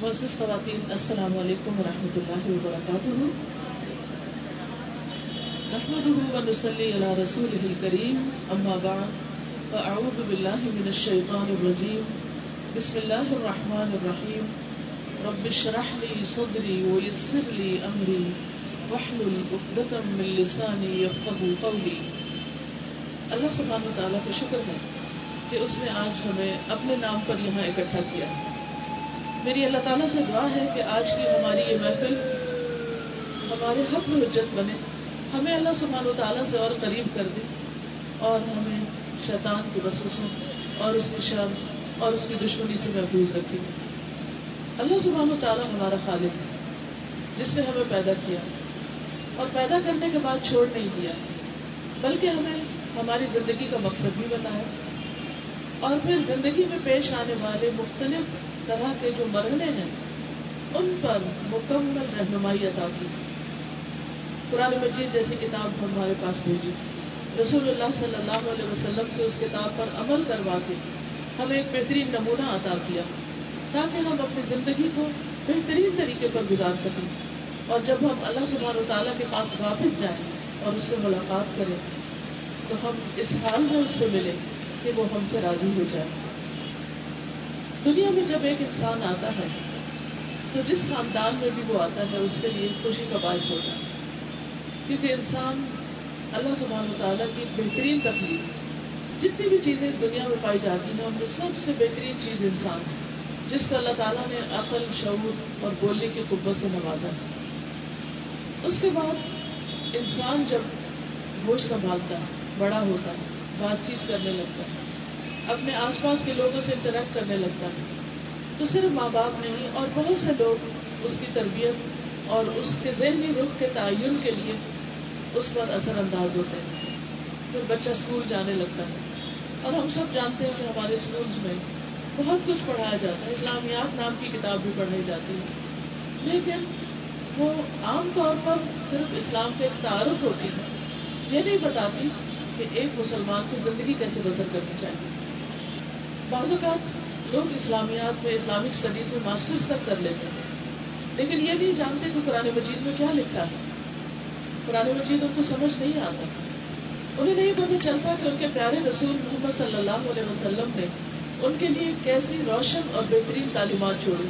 معزز خواتین، السلام علیکم ورحمۃ اللہ وبرکاتہ۔ نحمده ونصلی علی رسولہ الکریم، اما بعد فاعوذ باللہ من الشیطان الرجیم، بسم اللہ الرحمن الرحیم۔ رب اشرح لی صدری ویسر لی امری واحلل عقدۃ من لسانی یفقہوا قولی۔ اللہ سبحانہ وتعالیٰ کا شکر ہے کہ اس نے آج ہمیں اپنے نام پر یہاں اکٹھا کیا۔ میری اللہ تعالیٰ سے دعا ہے کہ آج کی ہماری یہ محفل ہمارے حق میں حجت بنے، ہمیں اللہ سبحانہ و تعالیٰ سے اور قریب کر دے، اور ہمیں شیطان کے وسوسوں اور اس کی شر اور اس کی دشمنی سے محفوظ رکھے۔ اللہ سبحانہ و تعالیٰ ہمارا خالق ہے، جس نے ہمیں پیدا کیا اور پیدا کرنے کے بعد چھوڑ نہیں دیا، بلکہ ہمیں ہماری زندگی کا مقصد بھی بتایا، اور پھر زندگی میں پیش آنے والے مختلف طرح کے جو مرحلے ہیں ان پر مکمل رہنمائی عطا کی۔ قرآن مجید جیسی کتاب ہمارے پاس بھیجی، رسول اللہ صلی اللہ علیہ وسلم سے اس کتاب پر عمل کروا کے ہمیں ایک بہترین نمونہ عطا کیا، تاکہ ہم اپنی زندگی کو بہترین طریقے پر گزار سکیں، اور جب ہم اللہ سبحانہ وتعالیٰ کے پاس واپس جائیں اور اس سے ملاقات کریں تو ہم اس حال میں اس سے ملیں کہ وہ ہم سے راضی ہو جائے۔ دنیا میں جب ایک انسان آتا ہے تو جس خاندان میں بھی وہ آتا ہے اس کے لیے خوشی کا باعث ہوتا ہے، کیونکہ انسان اللہ سبحانہ وتعالیٰ کی بہترین تخلیق، جتنی بھی چیزیں اس دنیا میں پائی جاتی ہیں ان میں سب سے بہترین چیز انسان ہے، جس کو اللہ تعالیٰ نے عقل، شعور اور بولنے کی قوت سے نوازا ہے۔ اس کے بعد انسان جب ہوش سنبھالتا ہے، بڑا ہوتا ہے، بات چیت کرنے لگتا ہے، اپنے آس پاس کے لوگوں سے انٹریکٹ کرنے لگتا ہے، تو صرف ماں باپ نہیں اور بہت سے لوگ اس کی تربیت اور اس کے ذہنی رخ کے تعین کے لیے اس پر اثر انداز ہوتے ہیں۔ پھر بچہ اسکول جانے لگتا ہے، اور ہم سب جانتے ہیں کہ ہمارے اسکولز میں بہت کچھ پڑھایا جاتا ہے، اسلامیات نام کی کتاب بھی پڑھائی جاتی ہے، لیکن وہ عام طور پر صرف اسلام کے ایک تعارف ہوتی ہے، یہ نہیں بتاتی کہ ایک مسلمان کی زندگی کیسے بسر کرنی چاہیے۔ بعض اوقات لوگ اسلامیات میں، اسلامک اسٹڈیز میں ماسٹرز تک کر لیتے ہیں، لیکن یہ نہیں جانتے کہ قرآن مجید میں کیا لکھا ہے۔ قرآن مجید ان کو سمجھ نہیں آتا، انہیں نہیں پتہ چلتا کہ ان کے پیارے رسول محمد صلی اللہ علیہ وسلم نے ان کے لیے کیسی روشن اور بہترین تعلیمات چھوڑی،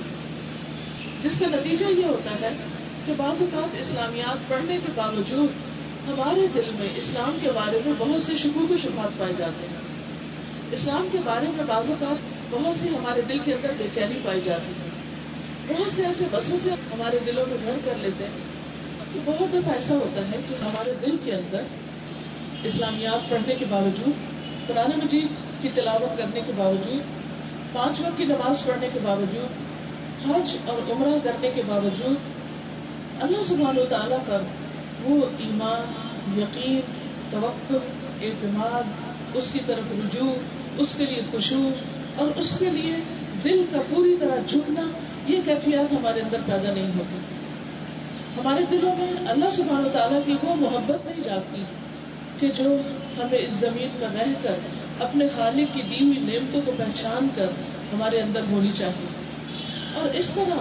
جس کا نتیجہ یہ ہوتا ہے کہ بعض اوقات اسلامیات پڑھنے کے باوجود ہمارے دل میں اسلام کے بارے میں بہت سے شکوک و شبہات پائے جاتے ہیں۔ اسلام کے بارے میں بعض اوقات بہت سی ہمارے دل کے اندر بے چینی پائی جاتی ہے، بہت سے ایسے وسوسے ہمارے دلوں میں گھر کر لیتے ہیں کہ بہت دفعہ ایسا ہوتا ہے کہ ہمارے دل کے اندر اسلامیات پڑھنے کے باوجود، قرآن مجید کی تلاوت کرنے کے باوجود، 5 وقت کی نماز پڑھنے کے باوجود، حج اور عمرہ کرنے کے باوجود اللہ سبحانہ وتعالیٰ پر وہ ایمان، یقین، توکل، اعتماد، اس کی طرف رجوع، اس کے لیے خشوع اور اس کے لیے دل کا پوری طرح جھکنا، یہ کیفیات ہمارے اندر پیدا نہیں ہوتی۔ ہمارے دلوں میں اللہ سبحانہ وتعالیٰ کی وہ محبت نہیں جاگتی کہ جو ہمیں اس زمین پر رہ کر اپنے خالق کی دی ہوئی نعمتوں کو پہچان کر ہمارے اندر ہونی چاہیے، اور اس طرح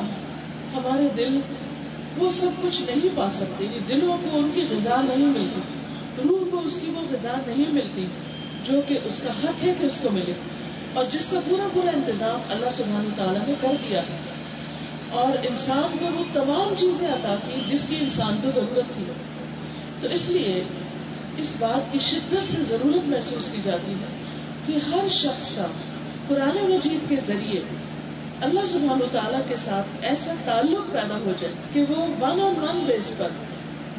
ہمارے دل وہ سب کچھ نہیں پا سکتے، دلوں کو ان کی غذا نہیں ملتی، روح کو اس کی وہ غذا نہیں ملتی جو کہ اس کا حق ہے کہ اس کو ملے، اور جس کا پورا پورا انتظام اللہ سبحانہ وتعالیٰ نے کر دیا ہے، اور انسان کو وہ تمام چیزیں عطا کی جس کی انسان کو ضرورت تھی۔ تو اس لیے اس بات کی شدت سے ضرورت محسوس کی جاتی ہے کہ ہر شخص کا قرآن مجید کے ذریعے اللہ سبحانہ وتعالیٰ کے ساتھ ایسا تعلق پیدا ہو جائے کہ وہ 1-on-1 بیس پر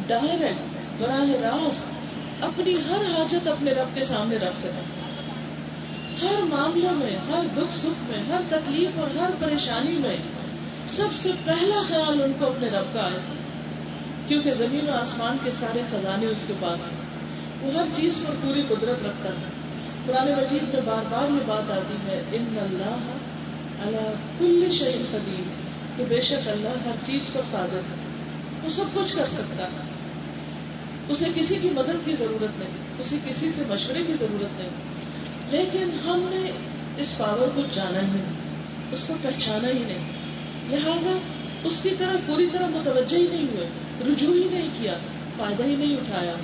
ڈائریکٹ، براہ راست اپنی ہر حاجت اپنے رب کے سامنے رکھ سکے، ہر معاملے میں، ہر دکھ سکھ میں، ہر تکلیف اور ہر پریشانی میں سب سے پہلا خیال ان کو اپنے رب کا آئے، کیونکہ زمین و آسمان کے سارے خزانے اس کے پاس ہیں، وہ ہر چیز پر پوری قدرت رکھتا ہے۔ قرآن مجید میں بار بار یہ بات آتی ہے، ان اللہ علی کل شیء قدیر، کہ بے شک اللہ ہر چیز پر قادر ہے، وہ سب کچھ کر سکتا ہے، اسے کسی کی مدد کی ضرورت نہیں، اسے کسی سے مشورے کی ضرورت نہیں، لیکن ہم نے اس پاور کو جانا ہی نہیں، اس کو پہچانا ہی نہیں، لہذا اس کی طرف پوری طرح متوجہ ہی نہیں ہوئے، رجوع ہی نہیں کیا، فائدہ ہی نہیں اٹھایا.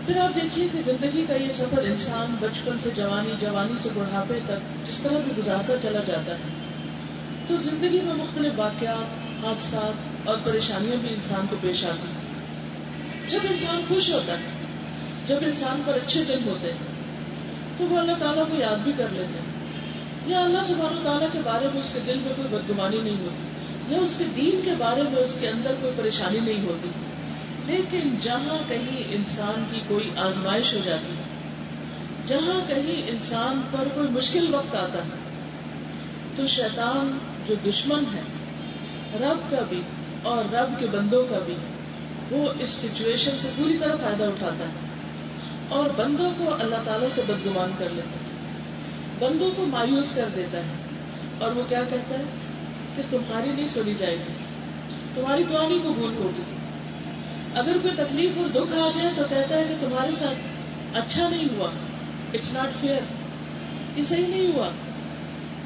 پھر آپ دیکھیے کہ زندگی کا یہ سفر انسان بچپن سے جوانی، جوانی سے بڑھاپے تک جس طرح بھی گزارتا چلا جاتا ہے، تو زندگی میں مختلف واقعات، حادثات اور پریشانیاں بھی انسان کو پیش آتی ہیں. جب انسان خوش ہوتا ہے، جب انسان پر اچھے دن ہوتے ہیں، تو وہ اللہ تعالیٰ کو یاد بھی کر لیتے ہیں، یا اللہ سبحانہ تعالیٰ کے بارے میں اس کے دل میں کوئی بدگمانی نہیں ہوتی، یا اس کے دین کے بارے میں اس کے اندر کوئی پریشانی نہیں ہوتی. لیکن جہاں کہیں انسان کی کوئی آزمائش ہو جاتی ہے، جہاں کہیں انسان پر کوئی مشکل وقت آتا ہے، تو شیطان جو دشمن ہے رب کا بھی اور رب کے بندوں کا بھی، وہ اس سچویشن سے پوری طرح فائدہ اٹھاتا ہے اور بندوں کو اللہ تعالیٰ سے بدگمان کر لیتا ہے، بندوں کو مایوس کر دیتا ہے. اور وہ کیا کہتا ہے کہ تمہاری نہیں سنی جائے گی، تمہاری دعا نہیں قبول ہوگی. اگر کوئی تکلیف اور دکھ آ جائے تو کہتا ہے کہ تمہارے ساتھ اچھا نہیں ہوا، اٹس ناٹ فیئر، یہ صحیح نہیں ہوا.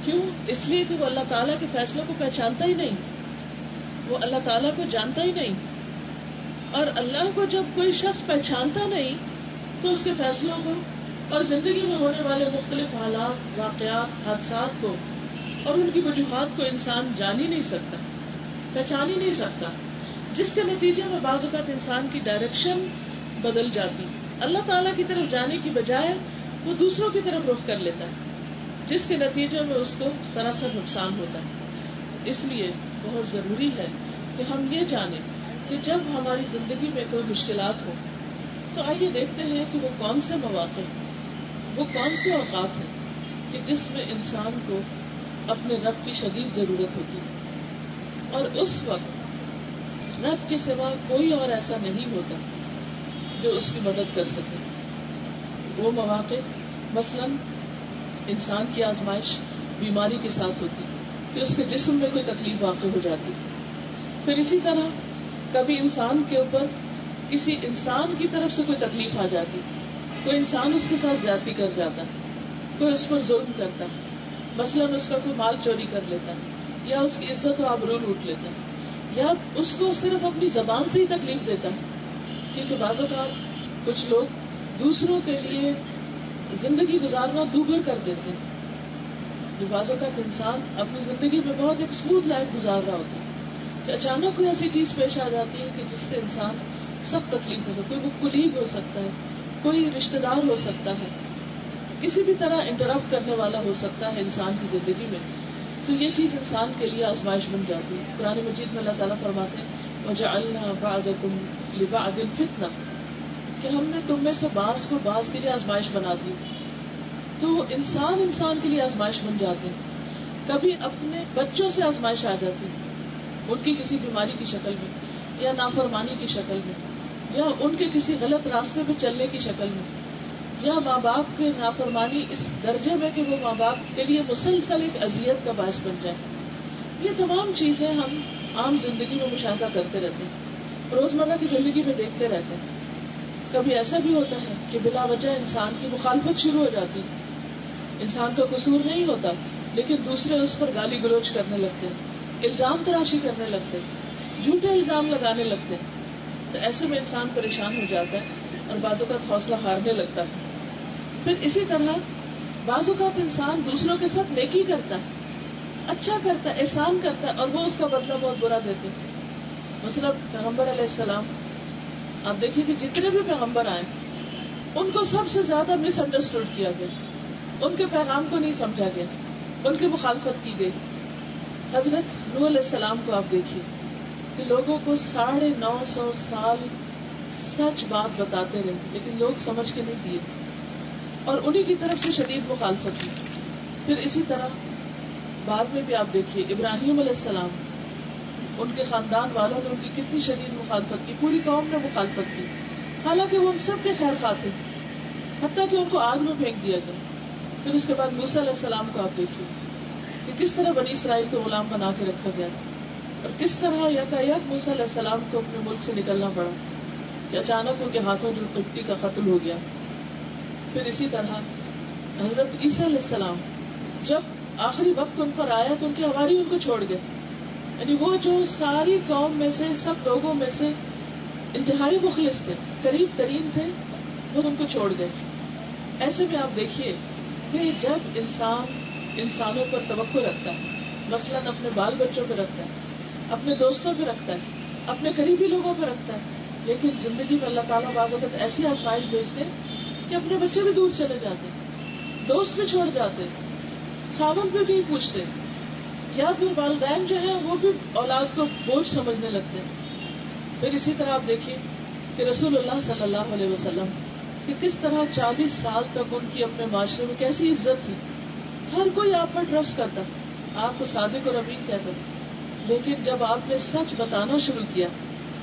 کیوں؟ اس لیے کہ وہ اللہ تعالیٰ کے فیصلوں کو پہچانتا ہی نہیں، وہ اللہ تعالیٰ کو جانتا ہی نہیں. اور اللہ کو جب کوئی شخص پہچانتا نہیں تو اس کے فیصلوں کو اور زندگی میں ہونے والے مختلف حالات، واقعات، حادثات کو اور ان کی وجوہات کو انسان جان ہی نہیں سکتا، پہچان ہی نہیں سکتا، جس کے نتیجے میں بعض اوقات انسان کی ڈائریکشن بدل جاتی. اللہ تعالیٰ کی طرف جانے کی بجائے وہ دوسروں کی طرف رخ کر لیتا ہے، جس کے نتیجے میں اس کو سراسر نقصان ہوتا ہے. اس لیے بہت ضروری ہے کہ ہم یہ جانیں کہ جب ہماری زندگی میں کوئی مشکلات ہو تو آئیے دیکھتے ہیں کہ وہ کون سے مواقع، وہ کون سے اوقات ہیں کہ جس میں انسان کو اپنے رب کی شدید ضرورت ہوتی ہے، اور اس وقت رب کے سوا کوئی اور ایسا نہیں ہوتا جو اس کی مدد کر سکے. وہ مواقع مثلاً انسان کی آزمائش بیماری کے ساتھ ہوتی کہ اس کے جسم میں کوئی تکلیف واقع ہو جاتی. پھر اسی طرح کبھی انسان کے اوپر کسی انسان کی طرف سے کوئی تکلیف آ جاتی، کوئی انسان اس کے ساتھ زیادتی کر جاتا، کوئی اس پر ظلم کرتا، مثلاً اس کا کوئی مال چوری کر لیتا، یا اس کی عزت و آبرو لوٹ لیتا، یا اس کو صرف اپنی زبان سے ہی تکلیف دیتا ہے. کیونکہ بعض اوقات کچھ لوگ دوسروں کے لیے زندگی گزارنا دوبھر کر دیتے ہیں. جو بعض اوقات انسان اپنی زندگی میں بہت ایک اسموتھ لائف گزار رہا ہوتا ہے کہ اچانک کوئی ایسی چیز پیش آ جاتی ہے کہ جس سے انسان سخت تکلیف ہوتا ہے. کوئی وہ کلیگ ہو سکتا ہے، کوئی رشتہ دار ہو سکتا ہے، کسی بھی طرح انٹرپٹ کرنے والا ہو سکتا ہے انسان کی زندگی میں. تو یہ چیز انسان کے لیے آزمائش بن جاتی ہے. قرآن مجید میں اللہ تعالیٰ فرماتے ہیں وَجَعَلْنَا بَعْضَكُمْ لِبَعْضٍ فِتْنَةً، کہ ہم نے تم میں سے بعض کو بعض کے لیے آزمائش بنا دی. تو انسان کے لیے آزمائش بن جاتے ہیں. کبھی اپنے بچوں سے آزمائش آ جاتی ہے، ان کی کسی بیماری کی شکل میں، یا نافرمانی کی شکل میں، یا ان کے کسی غلط راستے پہ چلنے کی شکل میں، یا ماں باپ کے نافرمانی اس درجے میں کہ وہ ماں باپ کے لیے مسلسل ایک اذیت کا باعث بن جائے. یہ تمام چیزیں ہم عام زندگی میں مشاہدہ کرتے رہتے ہیں، روزمرہ کی زندگی میں دیکھتے رہتے ہیں. کبھی ایسا بھی ہوتا ہے کہ بلا وجہ انسان کی مخالفت شروع ہو جاتی ہے. انسان کا قصور نہیں ہوتا لیکن دوسرے اس پر گالی گلوچ کرنے لگتے ہیں، الزام تراشی کرنے لگتے ہیں، جھوٹے الزام لگانے لگتے ہیں. تو ایسے میں انسان پریشان ہو جاتا ہے اور بعض اوقات حوصلہ ہارنے لگتا ہے. پھر اسی طرح بعض اوقات انسان دوسروں کے ساتھ نیکی کرتا ہے، اچھا کرتا ہے، احسان کرتا ہے، اور وہ اس کا بدلہ بہت برا دیتے ہیں. مثلا پیغمبر علیہ السلام، آپ دیکھیے کہ جتنے بھی پیغمبر آئے ان کو سب سے زیادہ مس انڈرسٹوڈ کیا گیا، ان کے پیغام کو نہیں سمجھا گیا، ان کی مخالفت کی گئی. حضرت نوح علیہ السلام کو آپ دیکھیے کہ لوگوں کو 950 سال سچ بات بتاتے رہے لیکن لوگ سمجھ کے نہیں دیے، اور انہی کی طرف سے شدید مخالفت کی. پھر اسی طرح بعد میں بھی آپ دیکھیے ابراہیم علیہ السلام، ان کے خاندان والوں نے ان کی کتنی شدید مخالفت کی، پوری قوم نے مخالفت کی، حالانکہ وہ ان سب کے خیر خواہ تھے، حتیٰ کہ ان کو آگ میں پھینک دیا گیا. پھر اس کے بعد موسیٰ علیہ السلام کو آپ دیکھیے کہ کس طرح بنی اسرائیل کو غلام بنا کے رکھا گیا، اور کس طرح یکایک موسیٰ علیہ السلام کو اپنے ملک سے نکلنا پڑا کہ اچانک ان کے ہاتھوں جو قبطی کا قتل ہو گیا. پھر اسی طرح حضرت عیسیٰ علیہ السلام جب آخری وقت ان پر آیا تو ان کے حواری ان کو چھوڑ گئے. یعنی وہ جو ساری قوم میں سے سب لوگوں میں سے انتہائی مخلص تھے, قریب ترین تھے, وہ ان کو چھوڑ گئے. ایسے میں آپ دیکھیے کہ جب انسان انسانوں پر توقع رکھتا ہے, مثلاً اپنے بال بچوں پہ رکھتا ہے, اپنے دوستوں پہ رکھتا ہے, اپنے قریبی لوگوں پہ رکھتا ہے, لیکن زندگی میں اللہ تعالیٰ بعض اوقات ایسی آزمائش بھیجتے کہ اپنے بچے بھی دور چلے جاتے, دوست بھی چھوڑ جاتے, خاوند بھی نہیں پوچھتے, یا پھر والدین جو ہیں وہ بھی اولاد کو بوجھ سمجھنے لگتے ہیں. پھر اسی طرح آپ دیکھیے کہ رسول اللہ صلی اللہ علیہ وسلم کہ کس طرح 40 سال تک ان کی اپنے معاشرے میں کیسی عزت تھی, ہر کوئی آپ پر ٹرسٹ کرتا, آپ کو صادق اور امین کہتا تھا. لیکن جب آپ نے سچ بتانا شروع کیا,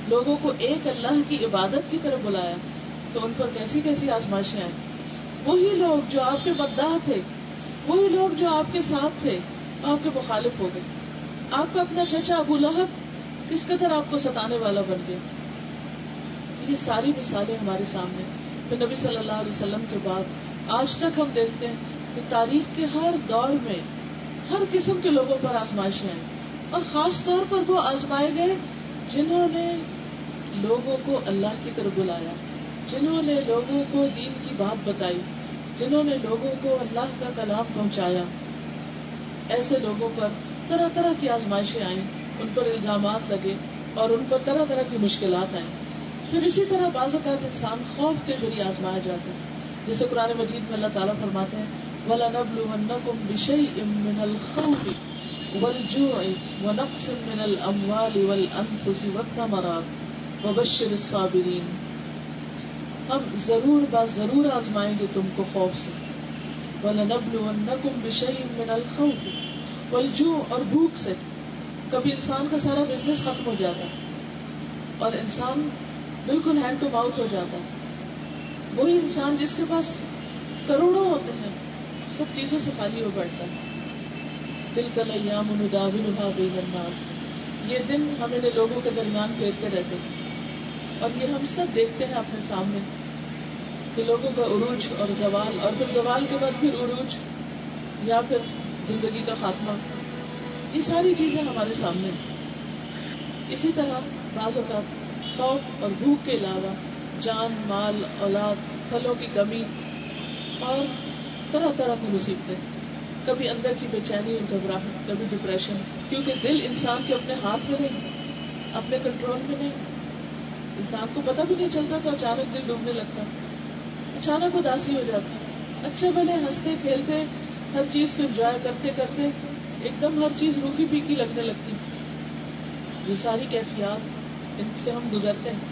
لوگوں کو ایک اللہ کی عبادت کی طرف بلایا, تو ان پر کیسی کیسی آزمائشیں آئیں. وہی لوگ جو آپ کے مداح تھے, وہی لوگ جو آپ کے ساتھ تھے, آپ کے مخالف ہو گئے. آپ کا اپنا چچا ابو لہب کس قدر آپ کو ستانے والا بن گیا. یہ ساری مثالیں ہمارے سامنے. پھر نبی صلی اللہ علیہ وسلم کے بعد آج تک ہم دیکھتے ہیں کہ تاریخ کے ہر دور میں ہر قسم کے لوگوں پر آزمائشیں آئیں, اور خاص طور پر وہ آزمائے گئے جنہوں نے لوگوں کو اللہ کی طرف بلایا, جنہوں نے لوگوں کو دین کی بات بتائی, جنہوں نے لوگوں کو اللہ کا کلام پہنچایا. ایسے لوگوں پر طرح طرح کی آزمائشیں آئیں, ان پر الزامات لگے اور ان پر طرح طرح کی مشکلات آئیں. پھر اسی طرح بعض اوقات انسان خوف کے ذریعے آزمایا جاتا ہے, جسے قرآن مجید میں اللہ تعالیٰ فرماتے ہیں وَلَنَبْلُوَنَّكُمْ بِشَيْءٍ مِّنَ الْخَوْفِ وَالْجُوعِ وَنَقْصٍ مِّنَ الْأَمْوَالِ وَالْأَنفُسِ وَالثَّمَرَاتِ وَبَشِّرِ الصَّابِرِينَ. ہم ضرور آزمائیں گے تم کو خوف سے. وَلَنَبْلُوَنَّكُمْ بِشَيْءٍ مِّنَ الْخَوْفِ وَالْجُوعِ, اور بھوک سے. کبھی انسان کا سارا بزنس ختم ہو جاتا ہے اور انسان بالکل ہینڈ ٹو ماؤتھ ہو جاتا ہے. وہی انسان جس کے پاس کروڑوں ہوتے ہیں سب چیزوں سے خالی ہو بیٹھتا ہے. تِلْكَ الْأَيَّامُ نُدَاوِلُهَا بَيْنَ النَّاسِ, یہ دن ہم نے لوگوں کے درمیان پھیرتے رہتے ہیں, اور یہ ہم سب دیکھتے ہیں اپنے سامنے کہ لوگوں کا عروج اور زوال, اور پھر زوال کے بعد پھر عروج یا پھر زندگی کا خاتمہ, یہ ساری چیزیں ہمارے سامنے ہیں. اسی طرح بعض اوقات خوف اور بھوک کے علاوہ جان, مال, اولاد, پھلوں کی کمی اور طرح طرح کی مصیبتیں. کبھی اندر کی بے چینی اور گھبراہٹ, کبھی ڈپریشن, کیونکہ دل انسان کے اپنے ہاتھ میں نہیں, اپنے کنٹرول میں نہیں. انسان کو پتہ بھی نہیں چلتا تو اچانک دل ڈوبنے لگتا, اچانک اداسی ہو جاتی. اچھے بھلے ہنستے کھیلتے ہر چیز کو انجوائے کرتے کرتے ایک دم ہر چیز روکھی پھیکی لگنے لگتی. یہ ساری کیفیات ان سے ہم گزرتے ہیں,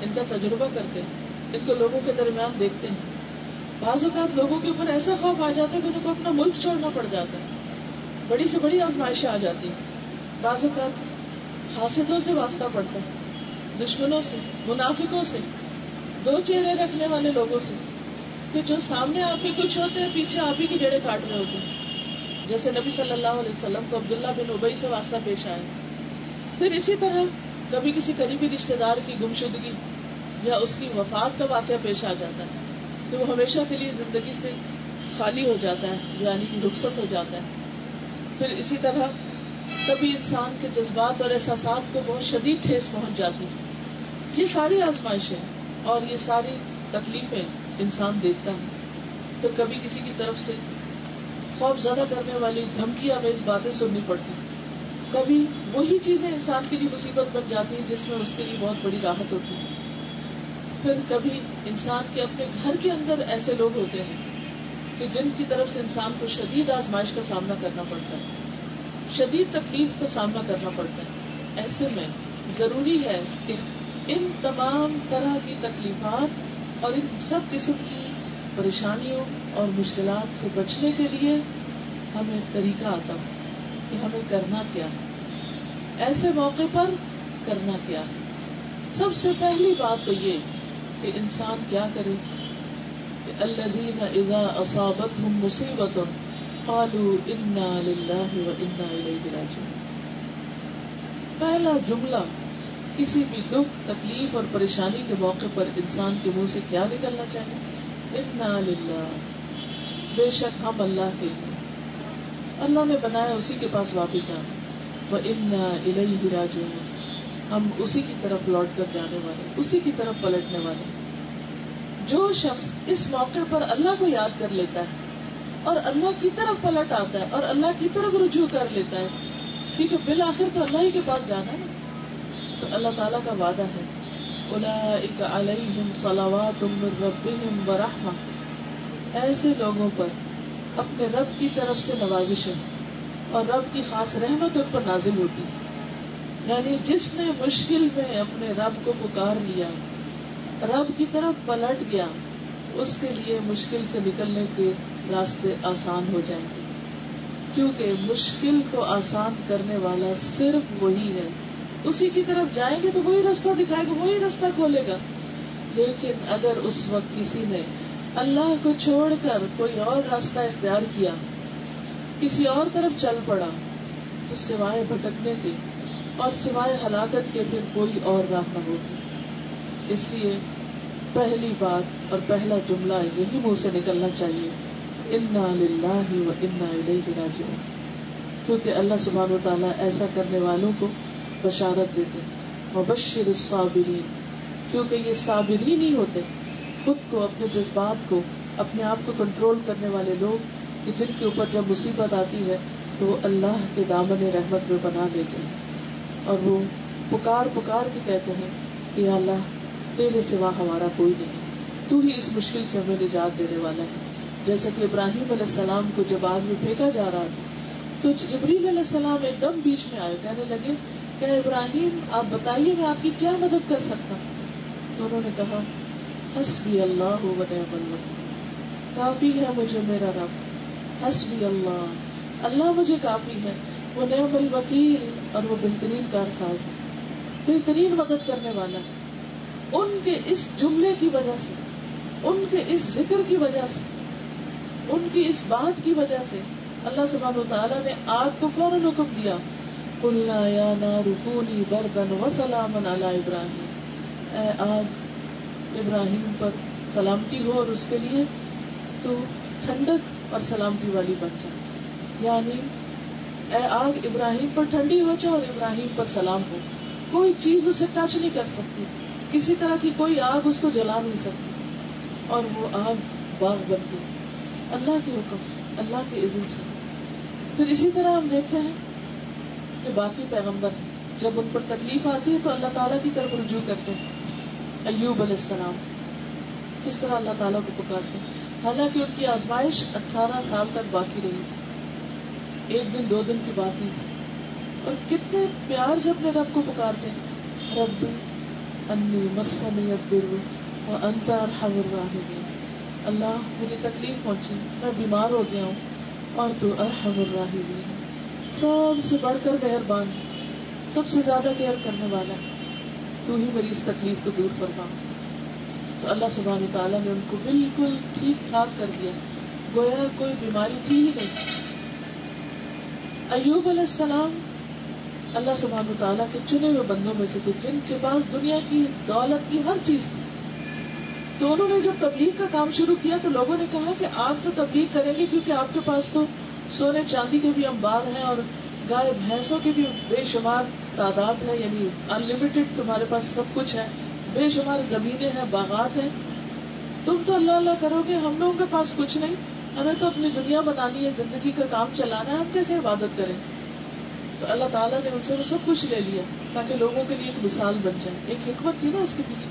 ان کا تجربہ کرتے ہیں, ان کو لوگوں کے درمیان دیکھتے ہیں. بعض اوقات لوگوں کے اوپر ایسا خوف آ جاتا ہے کہ ان کو اپنا ملک چھوڑنا پڑ جاتا ہے, بڑی سے بڑی آزمائشیں آ جاتی ہیں. بعض اوقات حاسدوں سے واسطہ پڑتا ہے, دشمنوں سے, منافقوں سے, دو چہرے رکھنے والے لوگوں سے, کہ جو سامنے آپ کے کچھ ہوتے ہیں پیچھے آپ ہی کی جڑیں کاٹ رہے ہوتے ہیں. جیسے نبی صلی اللہ علیہ وسلم کو عبداللہ بن ابی سے واسطہ پیش آئے. پھر اسی طرح کبھی کسی قریبی رشتے دار کی گمشدگی یا اس کی وفات کا واقعہ پیش آ جاتا ہے تو وہ ہمیشہ کے لیے زندگی سے خالی ہو جاتا ہے, یعنی کہ رخصت ہو جاتا ہے. پھر اسی طرح کبھی انسان کے جذبات اور احساسات کو بہت شدید ٹھیس پہنچ جاتی ہے. یہ ساری آزمائشیں اور یہ ساری تکلیفیں انسان دیکھتا ہے. پھر کبھی کسی کی طرف سے خوف زدہ کرنے والی دھمکی آمیز باتیں سننی پڑتی. کبھی وہی چیزیں انسان کے لیے مصیبت بن جاتی ہیں جس میں اس کے لیے بہت بڑی راحت ہوتی ہے. پھر کبھی انسان کے اپنے گھر کے اندر ایسے لوگ ہوتے ہیں کہ جن کی طرف سے انسان کو شدید آزمائش کا سامنا کرنا پڑتا ہے, شدید تکلیف کا سامنا کرنا پڑتا ہے. ایسے میں ضروری ہے کہ ان تمام طرح کی تکلیفات اور ان سب قسم کی پریشانیوں اور مشکلات سے بچنے کے لیے ہمیں طریقہ آتا ہو کہ ہمیں کرنا کیا ہے, ایسے موقع پر کرنا کیا ہے. سب سے پہلی بات تو یہ کہ انسان کیا کرے کہ الذین اذا اصابتهم مصیبۃ قالوا انا للہ وانا الیہ راجعون. پہلا جملہ کسی بھی دکھ, تکلیف اور پریشانی کے موقع پر انسان کے منہ سے کیا نکلنا چاہیے؟ انا للہ, بے شک ہم اللہ کے لیے, اللہ نے بنایا اسی کے پاس واپس جانا. وَإِنَّا إِلَيْهِ رَاجِعُونَ, ہم اسی کی طرف لوٹ کر جانے والے, اسی کی طرف پلٹنے والے. جو شخص اس موقع پر اللہ کو یاد کر لیتا ہے اور اللہ کی طرف پلٹ آتا ہے اور اللہ کی طرف رجوع کر لیتا ہے, کیونکہ بالآخر تو اللہ ہی کے پاس جانا ہے نا, تو اللہ تعالیٰ کا وعدہ ہے اولئک علیہم صلوات من ربہم ورحمہ, ایسے لوگوں پر اپنے رب کی طرف سے نوازش ہے اور رب کی خاص رحمت ان پر نازل ہوتی. یعنی جس نے مشکل میں اپنے رب کو پکار لیا, رب کی طرف پلٹ گیا, اس کے لیے مشکل سے نکلنے کے راستے آسان ہو جائیں گے, کیونکہ مشکل کو آسان کرنے والا صرف وہی ہے. اسی کی طرف جائیں گے تو وہی راستہ دکھائے گا, وہی راستہ کھولے گا. لیکن اگر اس وقت کسی نے اللہ کو چھوڑ کر کوئی اور راستہ اختیار کیا, کسی اور طرف چل پڑا, تو سوائے بھٹکنے کے اور سوائے ہلاکت کے پھر کوئی اور راہ نہ ہوگی. اس لیے پہلی بات اور پہلا جملہ یہی منہ سے نکلنا چاہیے, انا للہ و انا الیہ راجعون, کیونکہ اللہ سبحانہ و تعالیٰ ایسا کرنے والوں کو بشارت دیتے. وبشر الصابرین, کیونکہ یہ صابرین ہی ہوتے, خود کو, اپنے جذبات کو, اپنے آپ کو کنٹرول کرنے والے لوگ, کہ جن کے اوپر جب مصیبت آتی ہے تو وہ اللہ کے دامن رحمت میں بنا لیتے ہیں اور وہ پکار پکار کے کہتے ہیں کہ یا اللہ تیرے سوا ہمارا کوئی نہیں, تو ہی اس مشکل سے ہمیں نجات دینے والا ہے. جیسا کہ ابراہیم علیہ السلام کو جب آگ میں پھینکا جا رہا تھا تو جبریل علیہ السلام ایک دم بیچ میں آئے, کہنے لگے کہ ابراہیم آپ بتائیے میں آپ کی کیا مدد کر سکتا ہوں. تو انہوں نے کہا حسبی اللہ و نعم الوکیل, کافی ہے مجھے میرا رب, حسبی اللہ, اللہ مجھے کافی ہے, وہ نعم الوکیل, اور وہ بہترین کارساز ہے, بہترین مدد کرنے والا ہے. ان کے اس جملے کی وجہ سے, ان کے اس ذکر کی وجہ سے, ان کی اس بات کی وجہ سے اللہ سبحانہ وتعالیٰ نے آگ کو فوراً حکم دیا, قلنا یا نار کونی بردا وسلاما علی ابراہیم, اے آگ ابراہیم پر سلامتی ہو اور اس کے لیے تو ٹھنڈک اور سلامتی والی بن جائے. یعنی اے آگ ابراہیم پر ٹھنڈی ہو جائے اور ابراہیم پر سلام ہو, کوئی چیز اسے ٹچ نہیں کر سکتی, کسی طرح کی کوئی آگ اس کو جلا نہیں سکتی, اور وہ آگ باغ بن گئی اللہ کے حکم سے, اللہ کے اذن سے. پھر اسی طرح ہم دیکھتے ہیں کہ باقی پیغمبر جب ان پر تکلیف آتی ہے تو اللہ تعالیٰ کی طرف رجوع کرتے ہیں. ایوب علیہ السلام کس طرح اللہ تعالیٰ کو پکارتے ہیں, حالانکہ ان کی آزمائش 18 سال تک باقی رہی تھی, ایک دن 2 دن کی بات نہیں تھی, اور کتنے پیار سے اپنے رب کو پکارتے ہیں, ربی انی مسنی الضر وانت ارحم الراحمین, اللہ مجھے تکلیف پہنچی, میں بیمار ہو گیا ہوں اور تو ارحم الراحمین, سب سے بڑھ کر مہربان, سب سے زیادہ کیئر کرنے والا, تو ہی میری اس تکلیف کو دور فرما. تو اللہ سبحانہ تعالیٰ نے ان کو بالکل ٹھیک ٹھاک کر دیا, گویا کوئی بیماری تھی ہی نہیں. ایوب علیہ السلام اللہ سبحانہ تعالیٰ کے چنے ہوئے بندوں میں سے تھے, جن کے پاس دنیا کی دولت کی ہر چیز تھی. تو انہوں نے جب تبلیغ کا کام شروع کیا تو لوگوں نے کہا کہ آپ تو تبلیغ کریں گے کیونکہ آپ کے پاس تو سونے چاندی کے بھی انبار ہیں اور گائے بھینسوں کی بھی بے شمار تعداد ہے, یعنی انلمیٹڈ تمہارے پاس سب کچھ ہے, بے شمار زمینیں ہیں, باغات ہیں, تم تو اللہ اللہ کرو گے, ہم لوگوں کے پاس کچھ نہیں, ہمیں تو اپنی دنیا بنانی ہے, زندگی کا کام چلانا ہے, ہم کیسے عبادت کریں. تو اللہ تعالیٰ نے ان سے وہ سب کچھ لے لیا تاکہ لوگوں کے لیے ایک مثال بن جائے. ایک حکمت تھی نا اس کے پیچھے,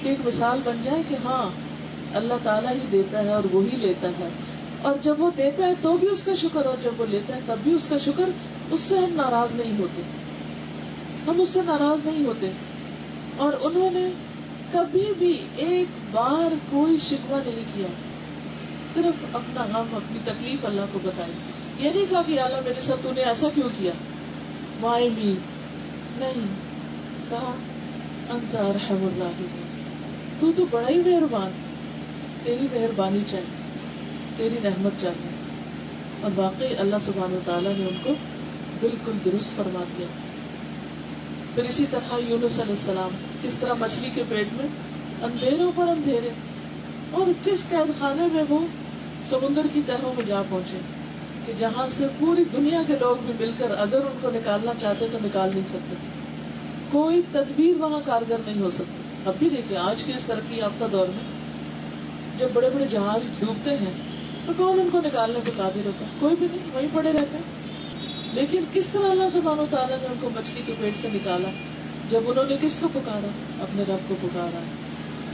کہ ایک مثال بن جائے کہ ہاں اللہ تعالیٰ ہی دیتا ہے اور وہی لیتا ہے, اور جب وہ دیتا ہے تو بھی اس کا شکر, اور جب وہ لیتا ہے تب بھی اس کا شکر. اس سے ہم ناراض نہیں ہوتے, ہم اس سے ناراض نہیں ہوتے. اور انہوں نے کبھی بھی ایک بار کوئی شکوہ نہیں کیا, صرف اپنا غم, اپنی تکلیف اللہ کو بتائی. یہ نہیں کہا کہ اللہ میرے ساتھ تو نے ایسا کیوں کیا, وائی می, نہیں کہا انت ارحم الراحمین, تو بڑا ہی مہربان, تیری مہربانی چاہیے, تیری رحمت چاہیے. اور واقعی اللہ سبحانہ وتعالیٰ نے ان کو بالکل درست فرما دیا. پھر اسی طرح یونس علیہ السلام کس طرح مچھلی کے پیٹ میں اندھیروں پر اندھیرے, اور کس قید خانے میں وہ سمندر کی تہوں میں جا پہنچے, کہ جہاں سے پوری دنیا کے لوگ بھی مل کر اگر ان کو نکالنا چاہتے تو نکال نہیں سکتے تھے. کوئی تدبیر وہاں کارگر نہیں ہو سکتی. اب بھی دیکھیں آج کے اس ترقی یافتہ دور میں جب بڑے بڑے جہاز ڈوبتے ہیں تو کون ان کو نکالنے پہ قادر ہوتا ہے؟ کوئی بھی نہیں, وہیں پڑے رہتے ہیں. لیکن کس طرح اللہ سبحانہ و تعالیٰ نے ان کو مچھلی کے پیٹ سے نکالا جب انہوں نے کس کو پکارا؟ اپنے رب کو پکارا.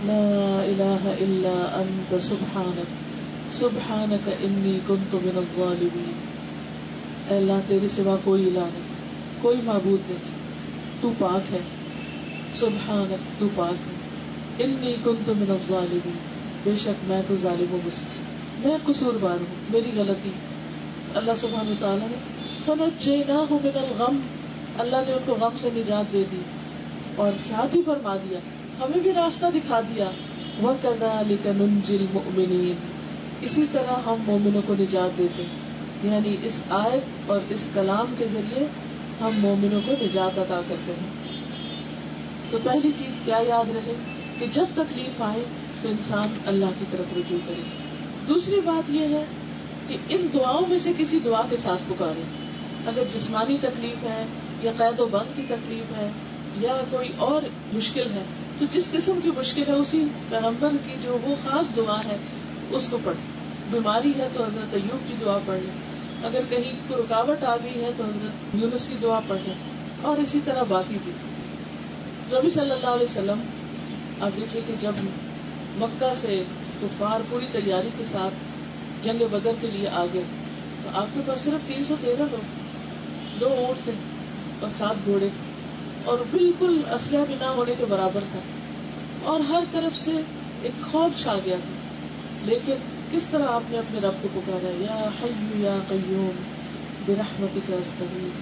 لا الہ الا انت سبحانک سبحانک انی کنت من الظالمین. اے اللہ تیرے سوا کوئی الہ نہیں, کوئی معبود نہیں, تو پاک ہے. سبحانک تو پاک ہے. انی کنت من الظالمین بے شک میں تو ظالموں میں سے, میں قصوروار ہوں, میری غلطی. اللہ سبحانہ وتعالیٰ نے فنجیناہ من الغم, اللہ نے ان کو غم سے نجات دے دی اور ساتھ ہی فرما دیا ہمیں بھی راستہ دکھا دیا. وَكَذَلِكَ نُنْجِي الْمُؤْمِنِينَ, اسی طرح ہم مومنوں کو نجات دیتے ہیں. یعنی اس آیت اور اس کلام کے ذریعے ہم مومنوں کو نجات عطا کرتے ہیں. تو پہلی چیز کیا یاد رہے کہ جب تکلیف آئے تو انسان اللہ کی طرف رجوع کرے. دوسری بات یہ ہے کہ ان دعاؤں میں سے کسی دعا کے ساتھ پکارے. اگر جسمانی تکلیف ہے یا قید و بند کی تکلیف ہے یا کوئی اور مشکل ہے تو جس قسم کی مشکل ہے اسی پیغمبر کی جو وہ خاص دعا ہے اس کو پڑھے. بیماری ہے تو حضرت ایوب کی دعا پڑھ لیں, اگر کہیں کوئی رکاوٹ آ گئی ہے تو حضرت یونس کی دعا پڑھ لیں, اور اسی طرح باقی بھی. نبی صلی اللہ علیہ وسلم آپ دیکھیے کہ جب مکہ سے کفار پوری تیاری کے ساتھ جنگ بدر کے لیے آ گئے تو آپ کے پاس صرف 313 لوگ, 2 اونٹ تھے اور 7 گھوڑے تھے, اور بالکل اسلحہ بھی نہ ہونے کے برابر تھا, اور ہر طرف سے ایک خوف چھا گیا تھا. لیکن کس طرح آپ نے اپنے رب کو پکارا, یا حی یا قیوم برحمتک استغیث,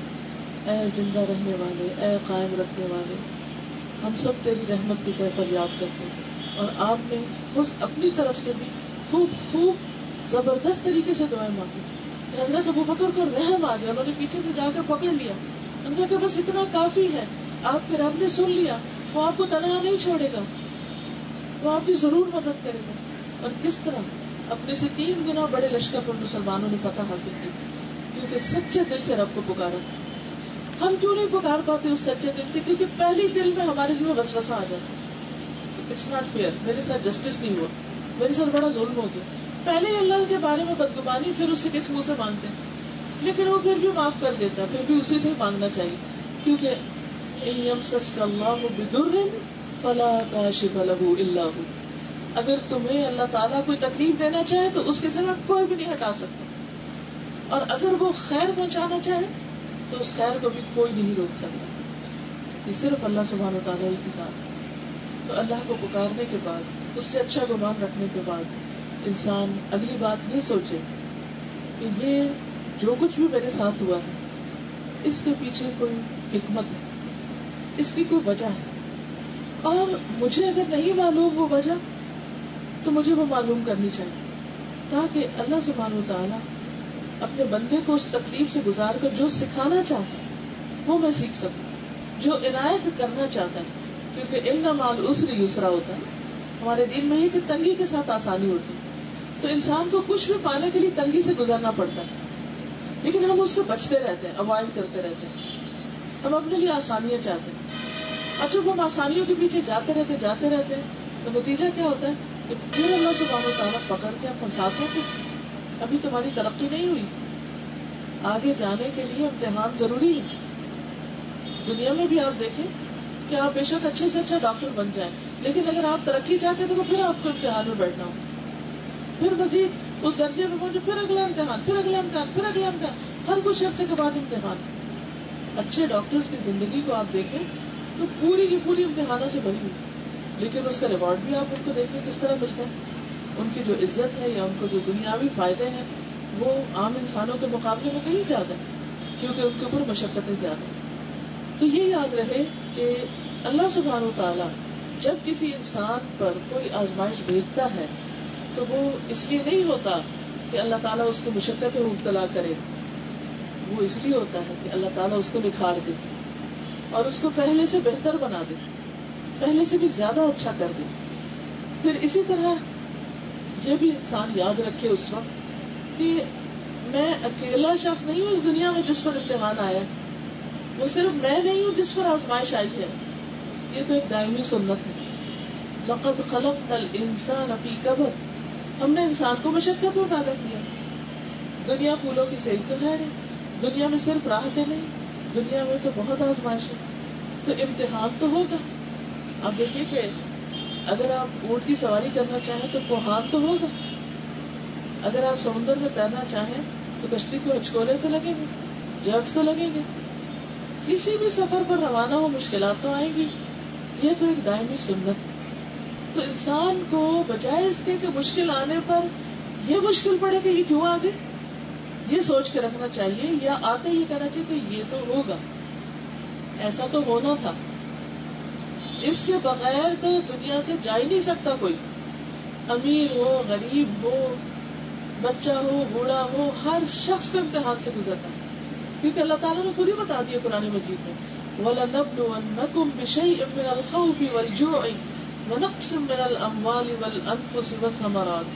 اے زندہ رہنے والے, اے قائم رکھنے والے, ہم سب تیری رحمت کی طرف یاد کرتے ہیں. اور آپ نے خود اپنی طرف سے بھی خوب زبردست طریقے سے دعائیں مانگی. حضرت ابوبکر کو رحم آ گیا, انہوں نے پیچھے سے جا کر پکڑ لیا, انہوں نے کہا بس اتنا کافی ہے, آپ کے رب نے سن لیا, وہ آپ کو تنہا نہیں چھوڑے گا, وہ آپ کی ضرور مدد کرے گا. اور کس طرح اپنے سے 3 گنا بڑے لشکر پر مسلمانوں نے فتح حاصل کی, کیونکہ سچے دل سے رب کو پکارا. ہم کیوں نہیں پکار پاتے اس سچے دل سے؟ کیونکہ پہلی دل میں ہمارے لیے وسوسہ آ جاتا ہے, اٹس ناٹ فیئر, میرے ساتھ جسٹس نہیں ہوا, میرے ساتھ بڑا ظلم ہو گیا. پہلے ہی اللہ کے بارے میں بدگمانی, پھر اس سے کس منہ سے مانگتے ہیں. لیکن وہ پھر بھی معاف کر دیتا ہے, پھر بھی اسی سے ہی مانگنا چاہیے, کیونکہ ان یمسسک اللہ بضر فلا کاشف له الا هو, اگر تمہیں اللہ تعالیٰ کوئی تکلیف دینا چاہے تو اس کے سوا کوئی بھی نہیں ہٹا سکتا, اور اگر وہ خیر پہنچانا چاہے تو اس خیر کو بھی کوئی نہیں روک سکتا. یہ صرف اللہ سبحانہ وتعالیٰ ہی کے ساتھ ہے. تو اللہ کو پکارنے کے بعد, اس سے اچھا گمان رکھنے کے بعد انسان اگلی بات یہ سوچے کہ یہ جو کچھ بھی میرے ساتھ ہوا ہے اس کے پیچھے کوئی حکمت ہے, اس کی کوئی وجہ ہے, اور مجھے اگر نہیں معلوم وہ وجہ تو مجھے وہ معلوم کرنی چاہیے, تاکہ اللہ سبحانہ وتعالیٰ اپنے بندے کو اس تکلیف سے گزار کر جو سکھانا چاہتا ہے وہ میں سیکھ سکوں, جو عنایت کرنا چاہتا ہے. کیونکہ ان مال العسر یسرا ہوتا ہے, ہمارے دین میں یہ کہ تنگی کے ساتھ آسانی ہوتی ہے, تو انسان کو کچھ بھی پانے کے لیے تنگی سے گزرنا پڑتا ہے, لیکن ہم اس سے بچتے رہتے ہیں, اوائڈ کرتے رہتے ہیں, ہم اپنے لیے آسانیاں چاہتے ہیں. اور جب ہم آسانیوں کے پیچھے جاتے رہتے ہیں تو نتیجہ کیا ہوتا ہے کہ پھر اللہ سبحانہ وتعالیٰ پکڑ کے پھنساتے ہیں کہ ابھی تمہاری ترقی نہیں ہوئی, آگے جانے کے لیے امتحان ضروری ہے. دنیا میں بھی آپ دیکھیں کہ آپ بے شک اچھے سے اچھا ڈاکٹر بن جائیں, لیکن اگر آپ ترقی چاہتے ہیں تو پھر آپ کو امتحان میں بیٹھنا ہو, پھر مزید اس درجے میں پہنچے, پھر اگلا امتحان, پھر اگلا امتحان, پھر اگلا امتحان, ہر کچھ عرصے کے بعد امتحان. اچھے ڈاکٹرز کی زندگی کو آپ دیکھیں تو پوری کی پوری امتحانوں سے بھری ہوئی, لیکن اس کا ریوارڈ بھی آپ ان کو دیکھیں کس طرح ملتا ہے. ان کی جو عزت ہے یا ان کو جو دنیاوی فائدے ہیں وہ عام انسانوں کے مقابلے میں کہیں زیادہ ہے, کیونکہ ان کے اوپر مشقتیں زیادہ ہیں. تو یہ یاد رہے کہ اللہ سبحانہ وتعالیٰ جب کسی انسان پر کوئی آزمائش بھیجتا ہے تو وہ اس لیے نہیں ہوتا کہ اللہ تعالیٰ اس کو مشقت میں مبتلا کرے, وہ اس لیے ہوتا ہے کہ اللہ تعالیٰ اس کو نکھار دے اور اس کو پہلے سے بہتر بنا دے, پہلے سے بھی زیادہ اچھا کر دے. پھر اسی طرح یہ بھی انسان یاد رکھے اس وقت کہ میں اکیلا شخص نہیں ہوں اس دنیا میں جس پر امتحان آیا، وہ صرف میں نہیں ہوں جس پر آزمائش آئی ہے. یہ تو ایک دائمی سنت ہے. لقد خلقنا الانسان فی کبد، ہم نے انسان کو مشقت میں پیدا کیا. دنیا پھولوں کی سیج تو ہے نہیں، دنیا میں صرف راحتیں نہیں، دنیا میں تو بہت آزمائش ہے. تو امتحان تو ہوگا. آپ دیکھیے کہ اگر آپ اونٹ کی سواری کرنا چاہیں تو کوہان تو ہوگا. اگر آپ سمندر میں تیرنا چاہیں تو کشتی کو ہچکولے تو لگیں گے، جرکس تو لگیں گے. کسی بھی سفر پر روانہ ہو مشکلات تو آئیں گی. یہ تو ایک دائمی سنت ہے. تو انسان کو بجائے اس کے کہ مشکل آنے پر یہ مشکل پڑے کہ یہ کیوں آ گئی، یہ سوچ کے رکھنا چاہیے، یا آتے یہ کہنا چاہیے کہ یہ تو ہوگا، ایسا تو ہونا تھا. اس کے بغیر تو دنیا سے جا ہی نہیں سکتا کوئی. امیر ہو، غریب ہو، بچہ ہو، بوڑھا ہو، ہر شخص کو امتحان سے گزرنا ہے. کیونکہ اللہ تعالیٰ نے خود ہی بتا دیا قرآن مجید میں، وَلَنَبْلُوَنَّكُمْ بِشَيْءٍ مِّنَ الْخَوْفِ وَالْجُوعِ وَنَقْصٍ مِّنَ الْأَمْوَالِ وَالْأَنفُسِ وَالثَّمَرَاتِ،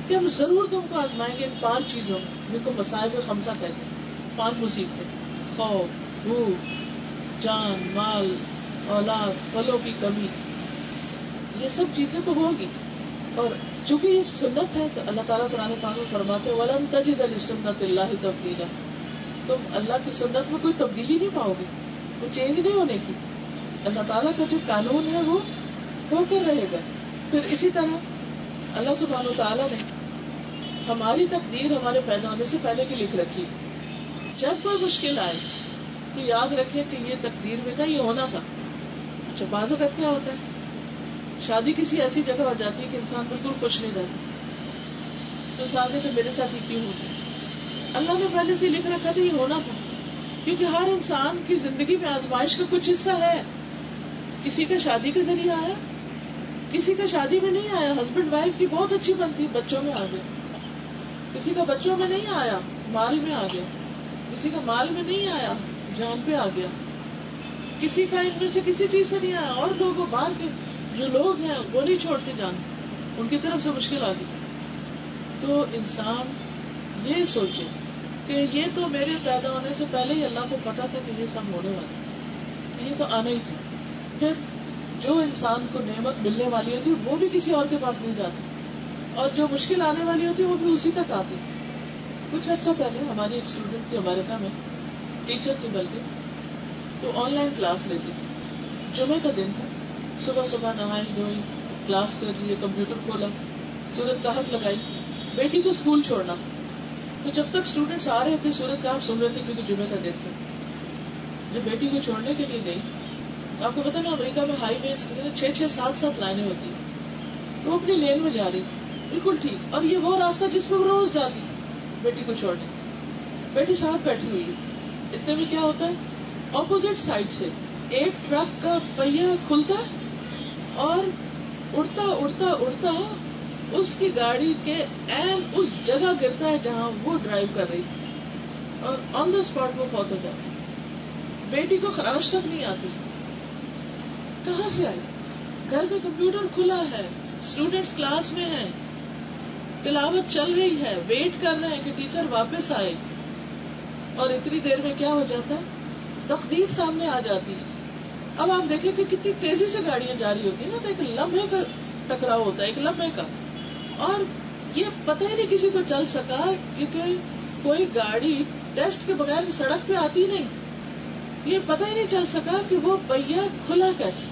کہ ہم ضرور تم کو آزمائیں گے ان 5 چیزوں جن کو مصائب خمسہ کہتے ہیں. 5 مصیبتیں: خوف، بھوک، جان، مال، اولاد، پھلوں کی کمی. یہ سب چیزیں تو ہوگی. اور چونکہ یہ سنت ہے تو اللہ تعالیٰ قرآن پاک میں فرماتے ہیں وَلَن تَجِدَ لِسُنَّتِ اللَّهِ تَبْدِيلًا، تم اللہ کی سنت میں کوئی تبدیلی نہیں پاؤ گے، وہ چینج نہیں ہونے کی. اللہ تعالیٰ کا جو قانون ہے وہ ہو کر رہے گا. پھر اسی طرح اللہ سبحانہ وتعالیٰ نے ہماری تقدیر ہمارے پیدا ہونے سے پہلے کی لکھ رکھی. جب کوئی مشکل آئے تو یاد رکھیں کہ یہ تقدیر میں تھا، یہ ہونا تھا. اچھا، بعض اوقات کیا ہوتا ہے، شادی کسی ایسی جگہ ہو جاتی ہے کہ انسان بالکل خوش نہیں رہتا، تو انسان کہتے میرے ساتھ ہی کیوں ہوتا ہے. اللہ نے پہلے سے لکھ رکھا تھا یہ ہونا تھا، کیونکہ ہر انسان کی زندگی میں آزمائش کا کچھ حصہ ہے. کسی کا شادی کے ذریعے آیا، کسی کا شادی میں نہیں آیا، ہسبینڈ وائف کی بہت اچھی بنتی بچوں میں آ گیا. کسی کا بچوں میں نہیں آیا، مال میں آ گیا. کسی کا مال میں نہیں آیا، جان پہ آ گیا. کسی کا ان میں سے کسی چیز سے نہیں آیا، اور لوگوں باہر کے جو لوگ ہیں وہ نہیں چھوڑتے جان، ان کی طرف سے مشکل آ گئی. تو انسان یہ سوچے کہ یہ تو میرے پیدا ہونے سے پہلے ہی اللہ کو پتا تھا کہ یہ سب ہونے والا ہے، یہ تو آنا ہی تھا. پھر جو انسان کو نعمت ملنے والی ہوتی وہ بھی کسی اور کے پاس نہیں جاتی، اور جو مشکل آنے والی ہوتی وہ بھی اسی تک آتی. کچھ عرصہ پہلے ہماری ایک اسٹوڈنٹ تھی امریکہ میں، ٹیچر تھی بلکہ، تو آن لائن کلاس لیتی تھی. جمعے کا دن تھا، صبح صبح نہائی دھوئی، کلاس کر لیے، کمپیوٹر کھولا، سورۃ کہف لگائی، بیٹی کو اسکول چھوڑنا. تو جب تک اسٹوڈینٹس آ رہے تھے سورۃ کہف سن رہے تھے کیونکہ جمعے کا دن تھا. جب بیٹی کو چھوڑنے کے لیے گئی، آپ کو پتا نا امریکہ میں ہائی ویز 6-7 لائنیں ہوتی ہیں، وہ اپنی لین میں جا رہی تھی بالکل ٹھیک، اور یہ وہ راستہ جس پہ وہ روز جاتی تھی بیٹی کو چھوڑنے. بیٹی ساتھ بیٹھی ہوئی ہے. اتنے میں کیا ہوتا ہے، اپوزٹ سائڈ سے ایک ٹرک کا پہیہ کھلتا ہے اور اڑتا اڑتا اڑتا اس کی گاڑی کے عین اس جگہ گرتا ہے جہاں وہ ڈرائیو کر رہی تھی، اور آن دا اسپاٹ وہ فوت ہو جاتی. بیٹی کو خراش تک نہیں آتی. کہاں سے آئی؟ گھر میں کمپیوٹر کھلا ہے، اسٹوڈینٹس کلاس میں ہیں، تلاوت چل رہی ہے، ویٹ کر رہے ہیں کہ ٹیچر واپس آئے، اور اتنی دیر میں کیا ہو جاتا ہے، تقدیر سامنے آ جاتی. اب آپ دیکھیں کہ کتنی تیزی سے گاڑیاں جاری ہوتی ہیں نا، تو ایک لمحے کا ٹکراؤ ہوتا ہے، ایک لمحے کا، اور یہ پتہ ہی نہیں کسی کو چل سکا کیونکہ کوئی گاڑی ٹیسٹ کے بغیر سڑک پہ آتی نہیں. یہ پتہ ہی نہیں چل سکا کہ وہ پہیہ کھلا کیسے.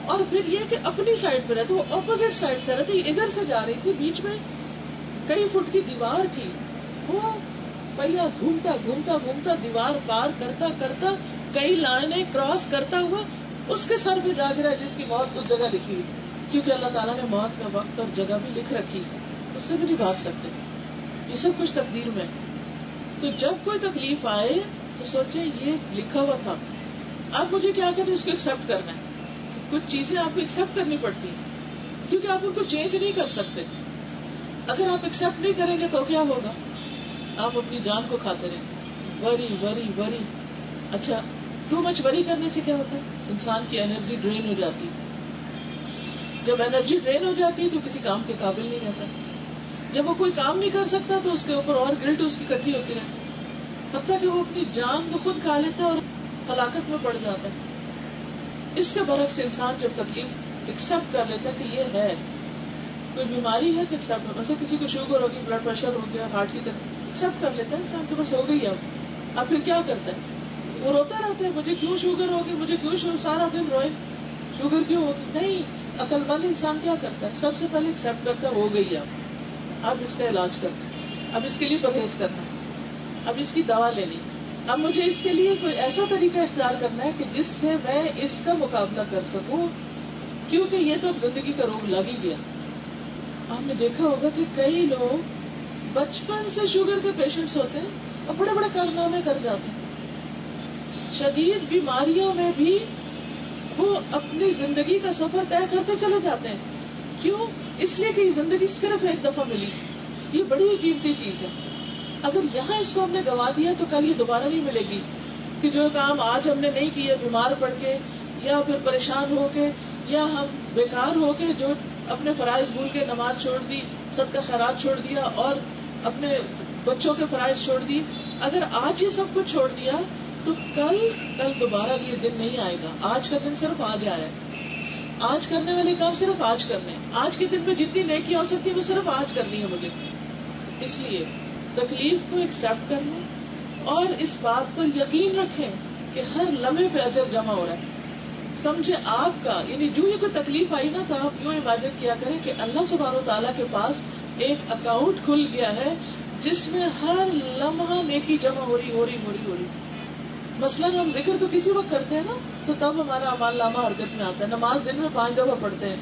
اور پھر یہ کہ اپنی سائڈ پہ رہتے، وہ اپوزٹ سائڈ سے رہتے، ادھر سے جا رہی تھی، بیچ میں کئی فٹ کی دیوار تھی، وہ پہیہ گھومتا گھومتا گھومتا دیوار پار کرتا کرتا کئی لائنیں کراس کرتا ہوا اس کے سر پہ جا گرا جس کی موت اس جگہ لکھی ہوئی، کیونکہ اللہ تعالیٰ نے موت کا وقت اور جگہ بھی لکھ رکھی، اس سے بھی نہیں بھاگ سکتے. یہ سب کچھ تقدیر میں. تو جب کوئی تکلیف آئے تو سوچے یہ لکھا ہوا تھا. آپ مجھے کیا کریں، اس کو ایکسپٹ کرنا ہے. کچھ چیزیں آپ کو ایکسپٹ کرنی پڑتی ہیں کیونکہ آپ ان کو چینج نہیں کر سکتے. اگر آپ ایکسپٹ نہیں کریں گے تو کیا ہوگا، آپ اپنی جان کو کھاتے رہیں گے. وری وری وری. اچھا، ٹو مچ وری کرنے سے کیا ہوتا ہے، انسان کی انرجی ڈرین ہو جاتی ہے. جب انرجی ڈرین ہو جاتی ہے تو کسی کام کے قابل نہیں رہتا. جب وہ کوئی کام نہیں کر سکتا تو اس کے اوپر اور گلٹ اس کی اکٹھی ہوتی رہتی، حتیٰ کہ وہ اپنی جان کو خود کھا لیتا ہے اور ہلاکت میں پڑ جاتا ہے۔ اس کے برعکس انسان جب تکلیف ایکسپٹ کر لیتا ہے کہ یہ ہے، کوئی بیماری ہے کہ ایکسپٹ، ویسے کسی کو شوگر ہوگی، بلڈ پریشر ہو گیا، ہارٹ کی تکلیف، ایکسپٹ کر لیتا ہے انسان کے بس ہو گئی اب پھر کیا کرتا ہے؟ وہ روتا رہتا ہے مجھے کیوں شوگر ہوگی، مجھے کیوں سارا دن روئے شوگر کیوں ہوگی۔ نہیں، عقل مند انسان کیا کرتا ہے؟ سب سے پہلے ایکسپٹ کرتا ہے ہو گئی اب اس کا علاج کرنا، اب اس کے لیے پرہیز کرنا، اب اس کی دوا لینی، اب مجھے اس کے لیے کوئی ایسا طریقہ اختیار کرنا ہے کہ جس سے میں اس کا مقابلہ کر سکوں، کیونکہ یہ تو اب زندگی کا روگ لگ ہی گیا۔ آپ نے دیکھا ہوگا کہ کئی لوگ بچپن سے شوگر کے پیشنٹس ہوتے ہیں اور بڑے بڑے کارنامے کر جاتے ہیں، شدید بیماریوں میں بھی وہ اپنی زندگی کا سفر طے کرتے چلے جاتے ہیں۔ کیوں؟ اس لیے کہ یہ زندگی صرف ایک دفعہ ملی، یہ بڑی قیمتی چیز ہے۔ اگر یہاں اس کو ہم نے گوا دیا تو کل یہ دوبارہ نہیں ملے گی، کہ جو کام آج ہم نے نہیں کیے بیمار پڑ کے یا پھر پریشان ہو کے یا ہم بیکار ہو کے جو اپنے فرائض بھول کے نماز چھوڑ دی، صدقہ خیرات چھوڑ دیا اور اپنے بچوں کے فرائض چھوڑ دی، اگر آج یہ سب کچھ چھوڑ دیا تو کل دوبارہ یہ دن نہیں آئے گا۔ آج کا دن صرف آج آیا ہے، آج کرنے والے کام صرف آج کرنے، آج کے دن میں جتنی نیکی ہو سکتی ہے وہ صرف آج کرنی ہے مجھے۔ اس لیے تکلیف کو ایکسپٹ کرنا اور اس بات پر یقین رکھیں کہ ہر لمحے پہ اجر جمع ہو رہا ہے۔ سمجھے آپ کا، یعنی جو ہی کوئی تکلیف آئی نا تو آپ یوں امیجن کیا کریں کہ اللہ سبحانہ و تعالیٰ کے پاس ایک اکاؤنٹ کھل گیا ہے جس میں ہر لمحہ نیکی جمع ہو رہی۔ مثلاً ہم ذکر تو کسی وقت کرتے ہیں نا تو تب ہمارا اعمال نامہ حرکت میں آتا ہے، نماز دن میں 5 دفعہ پڑھتے ہیں،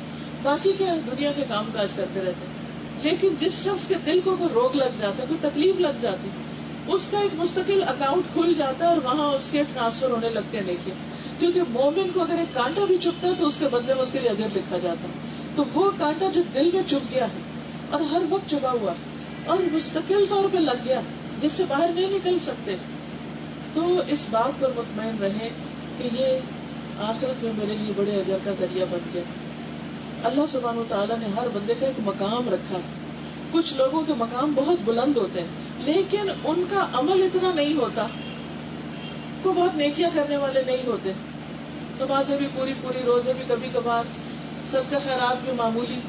باقی کیا دنیا کے کام کاج کرتے رہتے ہیں۔ لیکن جس شخص کے دل کو کوئی روگ لگ جاتا ہے، کوئی تکلیف لگ جاتی، اس کا ایک مستقل اکاؤنٹ کھل جاتا ہے اور وہاں اس کے ٹرانسفر ہونے لگتے ہیں نیکی، کیونکہ مومن کو اگر ایک کانٹا بھی چبھتا ہے تو اس کے بدلے میں اس کے لیے اجر لکھا جاتا ہے۔ تو وہ کانٹا جو دل میں چبھ گیا ہے اور ہر وقت چبھا ہوا اور مستقل طور پہ لگ گیا جس سے باہر نہیں نکل سکتے، تو اس بات پر مطمئن رہیں کہ یہ آخرت میں میرے لیے بڑے اجر کا ذریعہ بن گیا۔ اللہ سبحانہ و تعالیٰ نے ہر بندے کا ایک مقام رکھا۔ کچھ لوگوں کے مقام بہت بلند ہوتے ہیں لیکن ان کا عمل اتنا نہیں ہوتا، کو بہت نیکیاں کرنے والے نہیں ہوتے، نمازیں بھی پوری روزے بھی کبھی کبھار، صدقہ خیرات بھی معمولی۔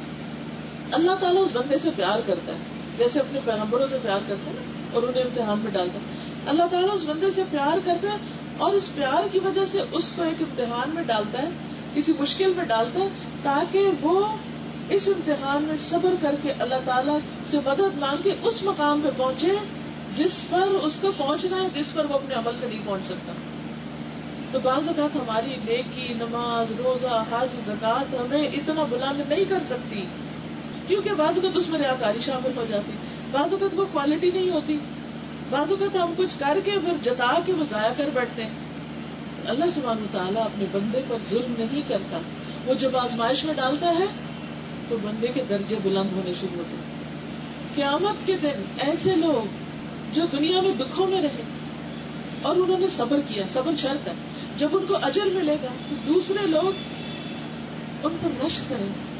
اللہ تعالیٰ اس بندے سے پیار کرتا ہے جیسے اپنے پیغمبروں سے پیار کرتا ہے نا، اور انہیں امتحان میں ڈالتا ہے۔ اللہ تعالیٰ اس بندے سے پیار کرتا ہے اور اس پیار کی وجہ سے اس کو ایک امتحان میں ڈالتا ہے، کسی مشکل میں ڈالتا ہے، تاکہ وہ اس امتحان میں صبر کر کے اللہ تعالیٰ سے مدد مانگ کے اس مقام پہ پہنچے جس پر اس کو پہنچنا ہے، جس پر وہ اپنے عمل سے نہیں پہنچ سکتا۔ تو بعض اوقات ہماری نیکی، نماز، روزہ، حج، زکوٰۃ ہمیں اتنا بلند نہیں کر سکتی، کیونکہ بعض اوقات اس میں ریاکاری شامل ہو جاتی، بعض اوقات وہ کوالٹی نہیں ہوتی، بعض اوقات ہم کچھ کر کے پھر جتا کے وہ ضائع کر بیٹھتے ہیں۔ اللہ سبحانہ تعالیٰ اپنے بندے پر ظلم نہیں کرتا، وہ جب آزمائش میں ڈالتا ہے تو بندے کے درجے بلند ہونے شروع ہوتے ہیں۔ قیامت کے دن ایسے لوگ جو دنیا میں دکھوں میں رہے اور انہوں نے صبر کیا، صبر شرط ہے، جب ان کو اجر ملے گا تو دوسرے لوگ ان پر نشر کریں گے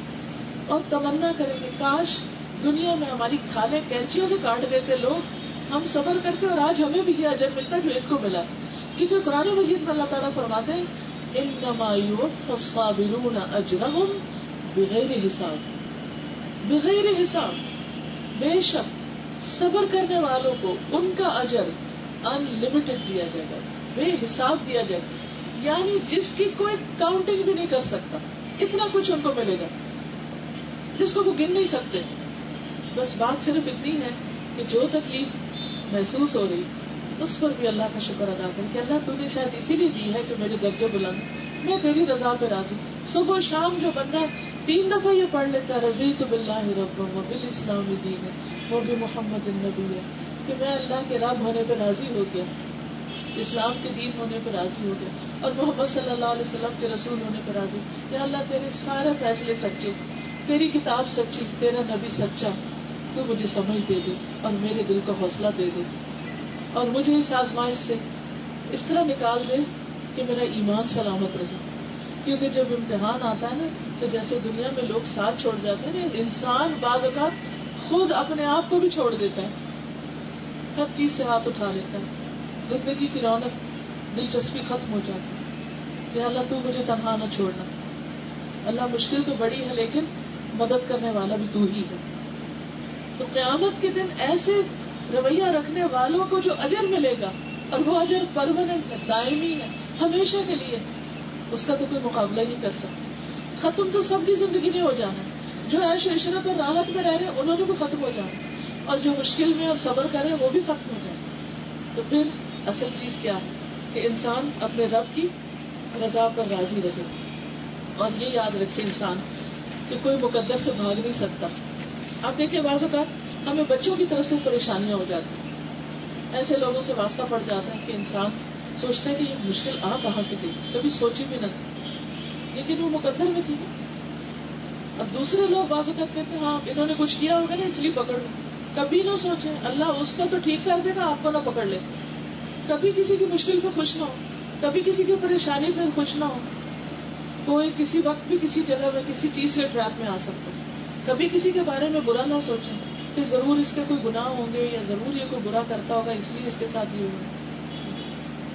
اور تمنا کریں گے کاش دنیا میں ہماری کھالیں کینچیوں سے کاٹ دیتے لوگ، ہم صبر کرتے اور آج ہمیں بھی یہ اجر ملتا جو ان کو ملا۔ کیونکہ قرآن مجید میں اللہ تعالیٰ فرماتے ہیں انما یوفی الصابرون اجرہم بغیر حساب، بغیر حساب، بے شک صبر کرنے والوں کو ان کا اجر ان لمیٹڈ دیا جائے گا، بے حساب دیا جائے گا، یعنی جس کی کوئی کاؤنٹنگ بھی نہیں کر سکتا، اتنا کچھ ان کو ملے گا جس کو وہ گن نہیں سکتے۔ بس بات صرف اتنی ہے کہ جو تکلیف محسوس ہو رہی اس پر بھی اللہ کا شکر ادا کریں کہ اللہ تو نے شاید اسی لیے دی ہے کہ میرے درجے بلند، میں تیری رضا پہ راضی۔ صبح و شام جو بندہ 3 دفعہ یہ پڑھ لیتا ہے رضیت باللہ ربا وبالاسلام دینا وبمحمد النبی، کہ میں اللہ کے رب ہونے پہ راضی ہو گیا، اسلام کے دین ہونے پہ راضی ہو گیا اور محمد صلی اللہ علیہ وسلم کے رسول ہونے پہ راضی۔ یا اللہ تیرے سارے فیصلے سچے، تیری کتاب سچی، تیرا نبی سچا، تو مجھے سمجھ دے دے اور میرے دل کو حوصلہ دے دے اور مجھے اس آزمائش سے اس طرح نکال دے کہ میرا ایمان سلامت رہے۔ کیونکہ جب امتحان آتا ہے نا تو جیسے دنیا میں لوگ ساتھ چھوڑ جاتے ہیں نا، انسان بعض اوقات خود اپنے آپ کو بھی چھوڑ دیتا ہے, ہر چیز سے ہاتھ اٹھا لیتا ہے, زندگی کی رونق دلچسپی ختم ہو جاتی ہے. یا اللہ تو مجھے تنہا نہ چھوڑنا. اللہ مشکل تو بڑی ہے لیکن مدد کرنے والا بھی تو ہی ہے. تو قیامت کے دن ایسے رویہ رکھنے والوں کو جو اجر ملے گا, اور وہ اجر پرماننٹ ہے, دائمی ہے, ہمیشہ کے لیے, اس کا تو کوئی مقابلہ نہیں کر سکتا. ختم تو سب کی زندگی میں ہو جانا ہے. جو عیش و عشرت اور راحت میں رہ رہے ہیں انہوں نے بھی ختم ہو جانا, اور جو مشکل میں اور صبر کر رہے ہیں وہ بھی ختم ہو جائے. تو پھر اصل چیز کیا ہے کہ انسان اپنے رب کی رضا پر راضی رہے, اور یہ یاد رکھے انسان کہ کوئی مقدر سے بھاگ نہیں سکتا. آپ دیکھیں بعض اوقات ہمیں بچوں کی طرف سے پریشانیاں ہو جاتی ہیں, ایسے لوگوں سے واسطہ پڑ جاتا ہے کہ انسان سوچتا ہے کہ یہ مشکل کہاں سے گئی, کبھی سوچی بھی نہ تھی, لیکن وہ مقدر میں تھی. اب دوسرے لوگ بعض اوقات کہتے ہیں ہاں انہوں نے کچھ کیا ہوگا نا اس لیے پکڑ لیں. کبھی نہ سوچیں اللہ اس کا تو ٹھیک کر دے گا, آپ کو نہ پکڑ لے. کبھی کسی کی مشکل پہ خوش نہ ہو, کبھی کسی کی پریشانی پہ خوش نہ ہو. کوئی کسی وقت بھی کسی جگہ میں کسی چیز سے ٹریپ میں آ سکتا ہے. کبھی کسی کے بارے میں برا نہ سوچیں کہ ضرور اس کے کوئی گناہ ہوں گے, یا ضرور یہ کوئی برا کرتا ہوگا اس لیے اس کے ساتھ یہ ہوا.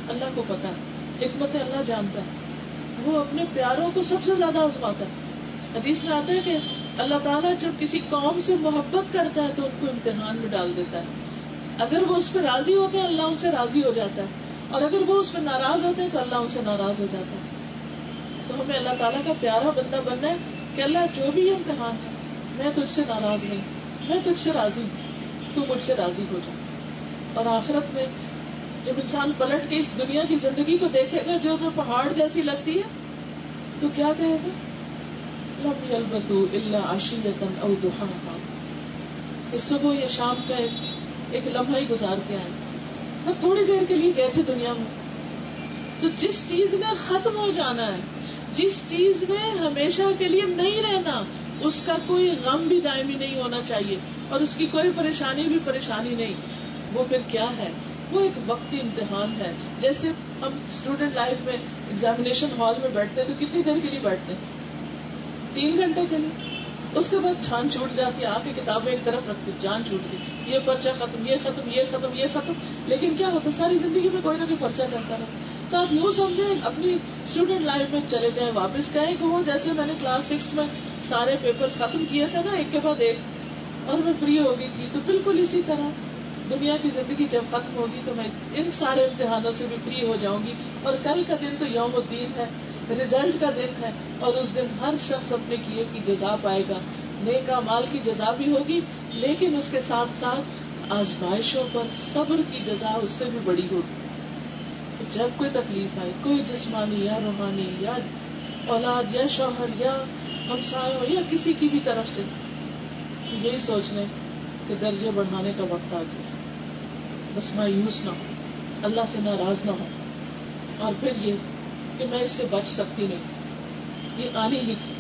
اللہ کو پتا ہے, حکمت اللہ جانتا ہے, وہ اپنے پیاروں کو سب سے زیادہ آزماتا ہے. حدیث میں آتا ہے کہ اللہ تعالیٰ جب کسی قوم سے محبت کرتا ہے تو ان کو امتحان میں ڈال دیتا ہے. اگر وہ اس پہ راضی ہوتے ہیں اللہ ان سے راضی ہو جاتا ہے, اور اگر وہ اس پہ ناراض ہوتے ہیں تو اللہ ان سے ناراض ہو جاتا ہے. تو ہمیں اللہ تعالیٰ کا پیارا بندہ بننا ہے کہ اللہ جو بھی امتحان ہے میں تجھ سے ناراض نہیں, میں تجھ سے راضی ہوں, تو مجھ سے راضی ہو جا. اور آخرت میں جب انسان پلٹ کے اس دنیا کی زندگی کو دیکھے گا جو ہمیں پہاڑ جیسی لگتی ہے تو کیا کہے گا, لم یلبثوا الا عشیۃ او ضحاها, کہ صبح یا شام کا ایک لمحہ ہی گزار کے آئے, وہ تھوڑی دیر کے لیے گئے تھے دنیا میں. تو جس چیز نے ختم ہو جانا ہے, جس چیز نے ہمیشہ کے لیے نہیں رہنا, اس کا کوئی غم بھی دائمی نہیں ہونا چاہیے, اور اس کی کوئی پریشانی بھی پریشانی نہیں. وہ پھر کیا ہے, وہ ایک وقتی امتحان ہے. جیسے ہم اسٹوڈنٹ لائف میں ایگزامینیشن ہال میں بیٹھتے ہیں تو کتنی دیر کے لیے بیٹھتے ہیں, 3 گھنٹے کے لیے. اس کے بعد جان چھوٹ جاتی ہے, آ کے کتابیں ایک طرف رکھتی, جان چھوٹ گئی, یہ پرچہ ختم, یہ ختم, یہ ختم, یہ ختم. لیکن کیا ہوتا ہے ساری زندگی میں کوئی نہ کوئی پرچہ کرتا رہا. تو آپ یوں سمجھیں اپنی اسٹوڈنٹ لائف میں چلے جائیں, واپس کہیں کہ وہ جیسے میں نے کلاس 6 میں سارے پیپرز ختم کیے تھے نا ایک کے بعد ایک, اور میں فری ہو گئی تھی, تو بالکل اسی طرح دنیا کی زندگی جب ختم ہوگی تو میں ان سارے امتحانوں سے بھی فری ہو جاؤں گی. اور کل کا دن تو یوم الدین ہے, ریزلٹ کا دن ہے, اور اس دن ہر شخص اپنے کیے کی جزا پائے گا. نیک اعمال کی جزا بھی ہوگی, لیکن اس کے ساتھ ساتھ آزمائشوں پر صبر کی جزا اس سے بھی بڑی ہوگی. جب کوئی تکلیف آئے, کوئی جسمانی یا روحانی یا اولاد یا شوہر یا ہمسایوں یا کسی کی بھی طرف سے, یہی سوچ لیں کہ درجے بڑھانے کا وقت آ گیا. بس مایوس نہ ہو, اللہ سے ناراض نہ ہو, اور پھر یہ کہ میں اس سے بچ سکتی نہیں, یہ آنی ہی تھی,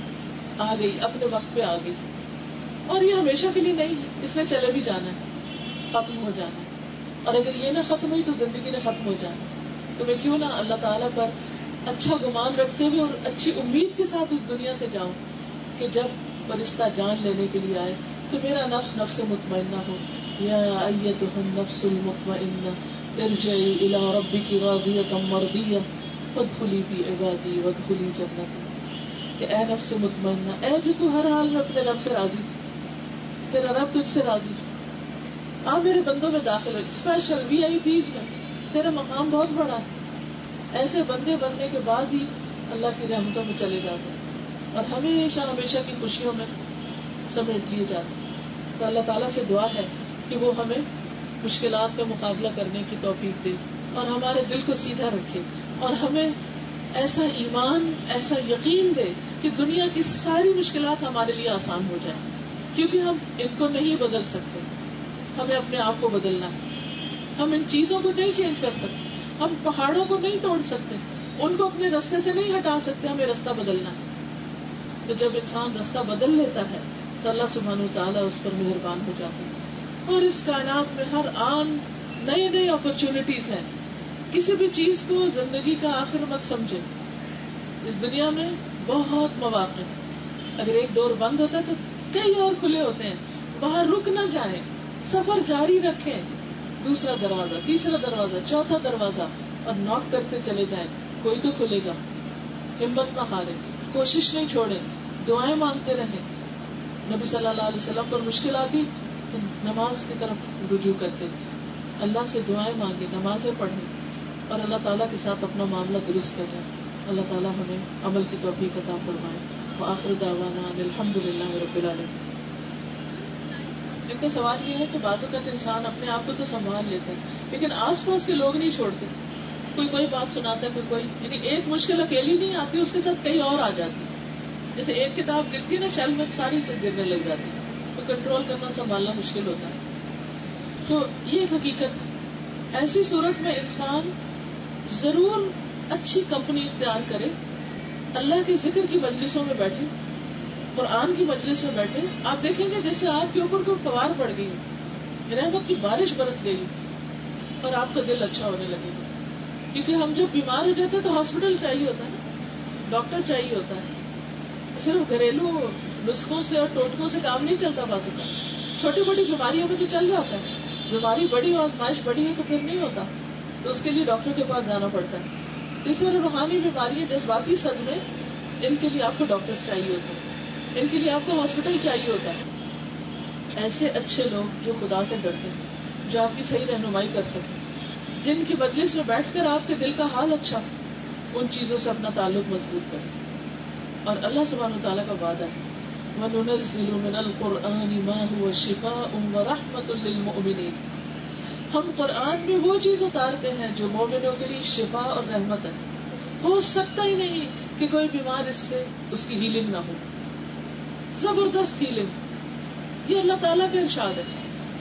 آ گئی, اپنے وقت پہ آ گئی, اور یہ ہمیشہ کے لیے نہیں ہے, اس نے چلے بھی جانا ہے, ختم ہو جانا ہے. اور اگر یہ نہ ختم ہوئی تو زندگی نے ختم ہو جانا. تو میں کیوں نہ اللہ تعالیٰ پر اچھا گمان رکھتے ہوئے اور اچھی امید کے ساتھ اس دنیا سے جاؤں کہ جب فرشتہ جان لینے کے لیے آئے تو میرا نفس نفس مطمئنہ ہو. یا ایتها النفس المطمئنہ ارجعی الی ربک راضیۃ مرضیہ فادخلی فی عبادی وادخلی جنتی. کہ اے نفس مطمئنہ, اے جو تو ہر حال میں اپنے رب سے راضی تھی, تیرا رب تجھ سے راضی, آپ میرے بندوں میں داخل ہو, اسپیشل VIP میں. تیرا مقام بہت بڑا ہے. ایسے بندے بننے کے بعد ہی اللہ کی رحمتوں میں چلے جاتے ہیں اور ہمیشہ ہمیشہ کی خوشیوں میں سمیٹ لیے جاتے ہیں. تو اللہ تعالیٰ سے دعا ہے کہ وہ ہمیں مشکلات کا مقابلہ کرنے کی توفیق دے اور ہمارے دل کو سیدھا رکھے, اور ہمیں ایسا ایمان, ایسا یقین دے کہ دنیا کی ساری مشکلات ہمارے لیے آسان ہو جائیں, کیونکہ ہم ان کو نہیں بدل سکتے, ہمیں اپنے آپ کو بدلنا ہے. ہم ان چیزوں کو نہیں چینج کر سکتے, ہم پہاڑوں کو نہیں توڑ سکتے, ان کو اپنے رستے سے نہیں ہٹا سکتے, ہمیں رستہ بدلنا ہے. تو جب انسان رستہ بدل لیتا ہے تو اللہ سبحانہ وتعالیٰ اس پر مہربان ہو جاتا ہے. اور اس کائنات میں ہر آن نئی نئی اپرچونٹیز ہیں. کسی بھی چیز کو زندگی کا آخر مت سمجھے. اس دنیا میں بہت مواقع ہیں, اگر ایک ڈور بند ہوتا ہے تو کئی اور کھلے ہوتے ہیں. وہاں رک نہ جائیں, سفر جاری رکھیں, دوسرا دروازہ, تیسرا دروازہ, چوتھا دروازہ, اور ناک کرتے چلے جائیں, کوئی تو کھلے گا. ہمت نہ ہاریں, کوشش نہیں چھوڑیں, دعائیں مانگتے رہیں. نبی صلی اللہ علیہ وسلم پر مشکل آتی تو نماز کی طرف رجوع کرتے تھے, اللہ سے دعائیں مانگے, نمازیں پڑھیں, اور اللہ تعالیٰ کے ساتھ اپنا معاملہ درست کریں. اللہ تعالیٰ ہمیں عمل کی توفیق عطا فرمائے. وآخر دعوانا الحمد للہ رب العالمین. ان کا سوال یہ ہے کہ بعض اوقات انسان اپنے آپ کو تو سنبھال لیتا ہے لیکن آس پاس کے لوگ نہیں چھوڑتے. کوئی بات سناتا ہے, کوئی یعنی ایک مشکل اکیلی نہیں آتی, اس کے ساتھ کئی اور آ جاتی. جیسے ایک کتاب گرتی ہے نا شیل میں, ساری سے گرنے لگ جاتی ہے, تو کنٹرول کرنا سنبھالنا مشکل ہوتا ہے. تو یہ ایک حقیقت ہے. ایسی صورت میں انسان ضرور اچھی کمپنی اختیار کرے, اللہ کے ذکر کی مجلسوں میں بیٹھے, قرآن کی مجلس میں بیٹھے. آپ دیکھیں گے جیسے آپ کے اوپر کوئی فوار پڑ گئی, رحمت کی بارش برس گئی, اور آپ کا دل اچھا ہونے لگے گا. کیونکہ ہم جب بیمار ہو جاتے ہیں تو ہاسپٹل چاہیے ہوتا ہے نا, ڈاکٹر چاہیے ہوتا ہے. صرف گھریلو نسخوں سے اور ٹوٹکوں سے کام نہیں چلتا. بازو کا چھوٹی موٹی بیماریوں میں تو چل جاتا ہے, بیماری بڑی ہو, آزمائش بڑی ہے تو پھر نہیں ہوتا, تو اس کے لیے ڈاکٹر کے پاس جانا پڑتا ہے. اس طرح روحانی بیماری, جذباتی صدمے, ان کے لیے آپ کو ڈاکٹر چاہیے ہوتا ہے, ان کے لیے آپ کو ہاسپٹل چاہیے ہوتا ہے. ایسے اچھے لوگ جو خدا سے ڈرتے ہیں, جو آپ کی صحیح رہنمائی کر سکیں, جن کی مجلس میں بیٹھ کر آپ کے دل کا حال اچھا, ان چیزوں سے اپنا تعلق مضبوط کریں. اور اللہ سبحانہ وتعالیٰ کا وعدہ ہے وَنُنَزِّلُ مِنَ الْقُرْآنِ مَا هُوَ شِفَاءٌ وَرَحْمَةٌ لِّلْمُؤْمِنِينَ. ہم قرآن میں وہ چیز اتارتے ہیں جو مومنوں کے لیے شفا اور رحمت ہے. ہو سکتا ہی نہیں کہ کوئی بیمار اس سے اس کی ہیلنگ نہ ہو. زبردست ہیلنگ, یہ اللہ تعالیٰ کا ارشاد ہے.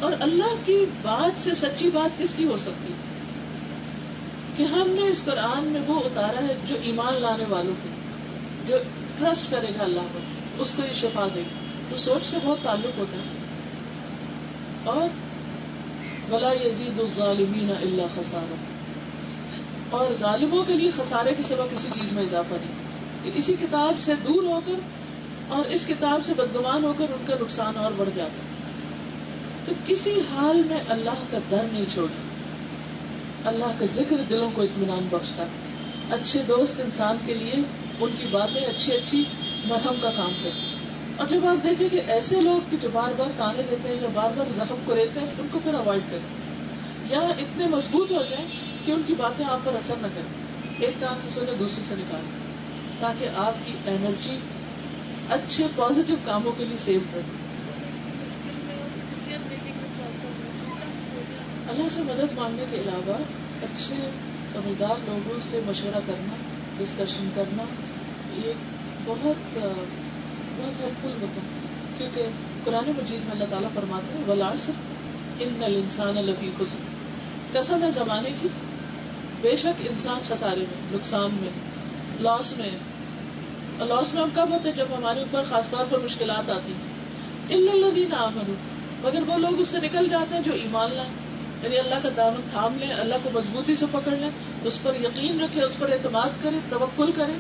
اور اللہ کی بات سے سچی بات کس کی ہو سکتی کہ ہم نے اس قرآن میں وہ اتارا ہے جو ایمان لانے والوں کے, جو ٹرسٹ کرے گا اللہ پر, اس کو یہ شفا دے گا. تو سوچ سے بہت تعلق ہوتا ہے. اور وَلَا يَزِيدُ الظَّالِمِينَ إِلَّا خَسَارًا, اور ظالموں کے لیے خسارے کے سوا کسی چیز میں اضافہ نہیں کہ اسی کتاب سے دور ہو کر اور اس کتاب سے بدگمان ہو کر ان کا نقصان اور بڑھ جاتا ہے. تو کسی حال میں اللہ کا ڈر نہیں چھوڑنا, اللہ کا ذکر دلوں کو اطمینان بخشتا ہے. اچھے دوست انسان کے لیے ان کی باتیں اچھی مرہم کا کام کرتی. اور جب آپ دیکھیں کہ ایسے لوگ جو بار بار تانے دیتے ہیں یا بار بار زخم کو ریتے ہیں, ان کو پھر اوائڈ کریں, یا اتنے مضبوط ہو جائیں کہ ان کی باتیں آپ پر اثر نہ کریں. ایک کان سے سنے دوسرے سے نکالیں, تاکہ آپ کی انرجی اچھے پازیٹیو کاموں کے لیے سیو رہے. اللہ سے مدد مانگنے کے علاوہ اچھے سمجھدار لوگوں سے مشورہ کرنا, ڈسکشن کرنا, یہ بہت ہیلپ فل ہوتا ہے. کیونکہ قرآن مجید میں اللہ تعالیٰ فرماتے ہیں وَالْعَصْرِ إِنَّ الْإِنسَانَ لَفِي خُسْرٍ, قسم ہے زمانے کی, بے شک انسان خسارے میں, نقصان میں, لاس میں. اور لاس میں ہم کب ہوتے ہیں؟ جب ہمارے اوپر خاص طور پر مشکلات آتی ہیں. إِلَّا الَّذِينَ آمَنُوا, مگر وہ لوگ اس سے نکل جاتے ہیں جو ایمان لائیں, یعنی اللہ کا دامن تھام لیں, اللہ کو مضبوطی سے پکڑ لیں, اس پر یقین رکھیں, اس پر اعتماد کریں, توکل کریں,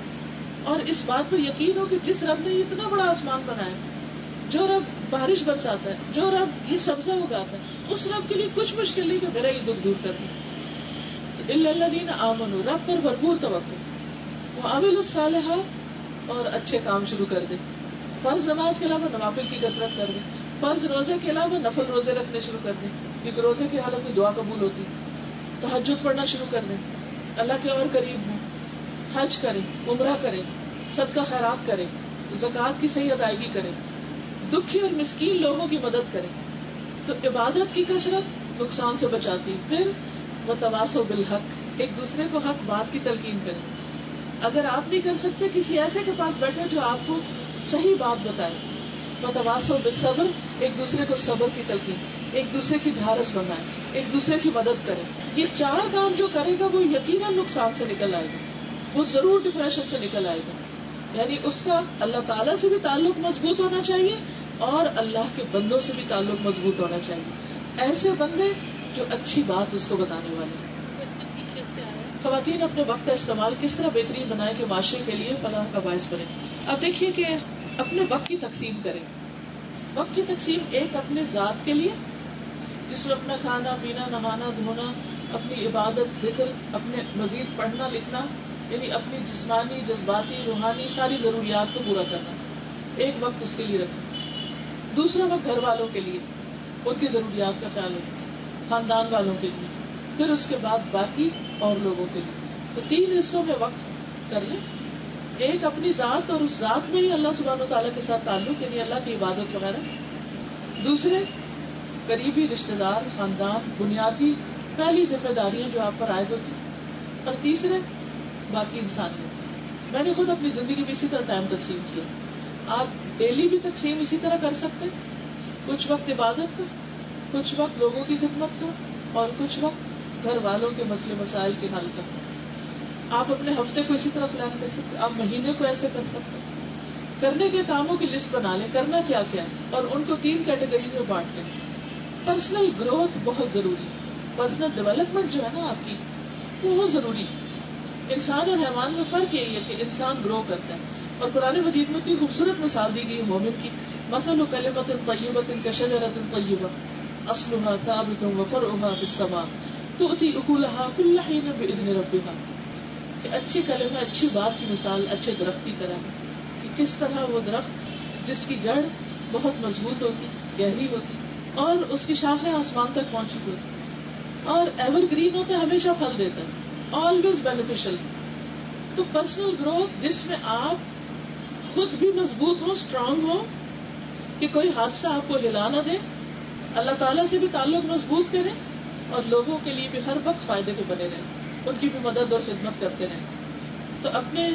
اور اس بات پر یقین ہو کہ جس رب نے اتنا بڑا آسمان بنایا, جو رب بارش برساتا ہے, جو رب یہ سبزہ اگاتا ہے, اس رب کے لیے کچھ مشکل نہیں کہ میرا یہ دکھ دور کر دے. الا الذین آمنوا, رب پر بھرپور توکل, وعملوا الصالحات, اور اچھے کام شروع کر دے. فرض نماز کے علاوہ نوافل کی کثرت کر دے, فرض روزے کے علاوہ نفل روزے رکھنے شروع کر دیں, کیونکہ روزے کی حالت میں دعا قبول ہوتی. تہجد پڑھنا شروع کر دیں, اللہ کے اور قریب ہوں, حج کریں, عمرہ کریں, صدقہ خیرات کریں, زکوٰۃ کی صحیح ادائیگی کریں, دکھی اور مسکین لوگوں کی مدد کریں. تو عبادت کی کثرت نقصان سے بچاتی. پھر وتواصوا بالحق, ایک دوسرے کو حق بات کی تلقین کریں. اگر آپ نہیں کر سکتے, کسی ایسے کے پاس بیٹھے جو آپ کو صحیح بات بتائے. وتواصوا بالصبر, ایک دوسرے کو صبر کی تلقین, ایک دوسرے کی ڈھارس بنائے, ایک دوسرے کی مدد کرے. یہ چار کام جو کرے گا وہ یقیناً نقصان سے نکل آئے گا, وہ ضرور ڈپریشن سے نکل آئے گا. یعنی اس کا اللہ تعالیٰ سے بھی تعلق مضبوط ہونا چاہیے اور اللہ کے بندوں سے بھی تعلق مضبوط ہونا چاہیے. ایسے بندے جو اچھی بات اس کو بتانے والے. خواتین اپنے وقت کا استعمال کس طرح بہترین بنائے کہ معاشرے کے لیے فلاح کا باعث بنے. اب دیکھیے کہ اپنے وقت کی تقسیم کریں. وقت کی تقسیم ایک اپنے ذات کے لیے، جس میں اپنا کھانا پینا نہانا دھونا، اپنی عبادت ذکر، اپنے مزید پڑھنا لکھنا، یعنی اپنی جسمانی جذباتی روحانی ساری ضروریات کو پورا کرنا، ایک وقت اس کے لیے رکھنا۔ دوسرا وقت گھر والوں کے لیے، ان کی ضروریات کا خیال رکھنا، خاندان والوں کے لیے، پھر اس کے بعد باقی اور لوگوں کے لیے۔ تو 3 حصوں میں وقت کر لیں، ایک اپنی ذات اور اس ذات میں ہی اللہ سبحانہ و تعالیٰ کے ساتھ تعلق، یعنی اللہ کی عبادت وغیرہ، دوسرے قریبی رشتہ دار، خاندان، بنیادی پہلی ذمہ داریاں جو آپ پر عائد ہوتی، اور تیسرے باقی انسانیت۔ میں نے خود اپنی زندگی میں اسی طرح ٹائم تقسیم کیا۔ آپ ڈیلی بھی تقسیم اسی طرح کر سکتے، کچھ وقت عبادت کا، کچھ وقت لوگوں کی خدمت کا، اور کچھ وقت گھر والوں کے مسئلے مسائل کے حل کا۔ آپ اپنے ہفتے کو اسی طرح پلان کر سکتے، آپ مہینے کو ایسے کر سکتے۔ کرنے کے کاموں کی لسٹ بنا لیں، کرنا کیا کیا ہے، اور ان کو 3 کیٹیگریز میں بانٹ لیں۔ پرسنل گروتھ بہت ضروری ہے، پرسنل ڈیولپمنٹ جو ہے نا آپ کی، وہ بہت ضروری ہے۔ انسان اور حیوان میں فرق یہی ہے کہ انسان گرو کرتا ہے، اور قرآن مجید میں اتنی خوبصورت مثال دی گئی مومن کی، مثل کلمۃ طیبۃ کشجرۃ طیبہ اصلها ثابت وفرعها فی السماء تؤتی اکلها کل حین باذن ربها، کہ اچھی کلمہ، اچھی بات کی مثال اچھے درخت کی طرح ہے، کہ کس طرح وہ درخت جس کی جڑ بہت مضبوط ہوتی، گہری ہوتی، اور اس کی شاخیں آسمان تک پہنچی ہوتی، اور ایور گرین ہوتا ہے، ہمیشہ پھل دیتا ہے، آلویز بینیفیشل۔ تو پرسنل گروتھ جس میں آپ خود بھی مضبوط ہو، اسٹرانگ ہو، کہ کوئی حادثہ آپ کو ہلا نہ دے، اللہ تعالیٰ سے بھی تعلق مضبوط کریں، اور لوگوں کے لیے بھی ہر وقت فائدے کے بنے رہیں، ان کی بھی مدد اور خدمت کرتے رہیں۔ تو اپنے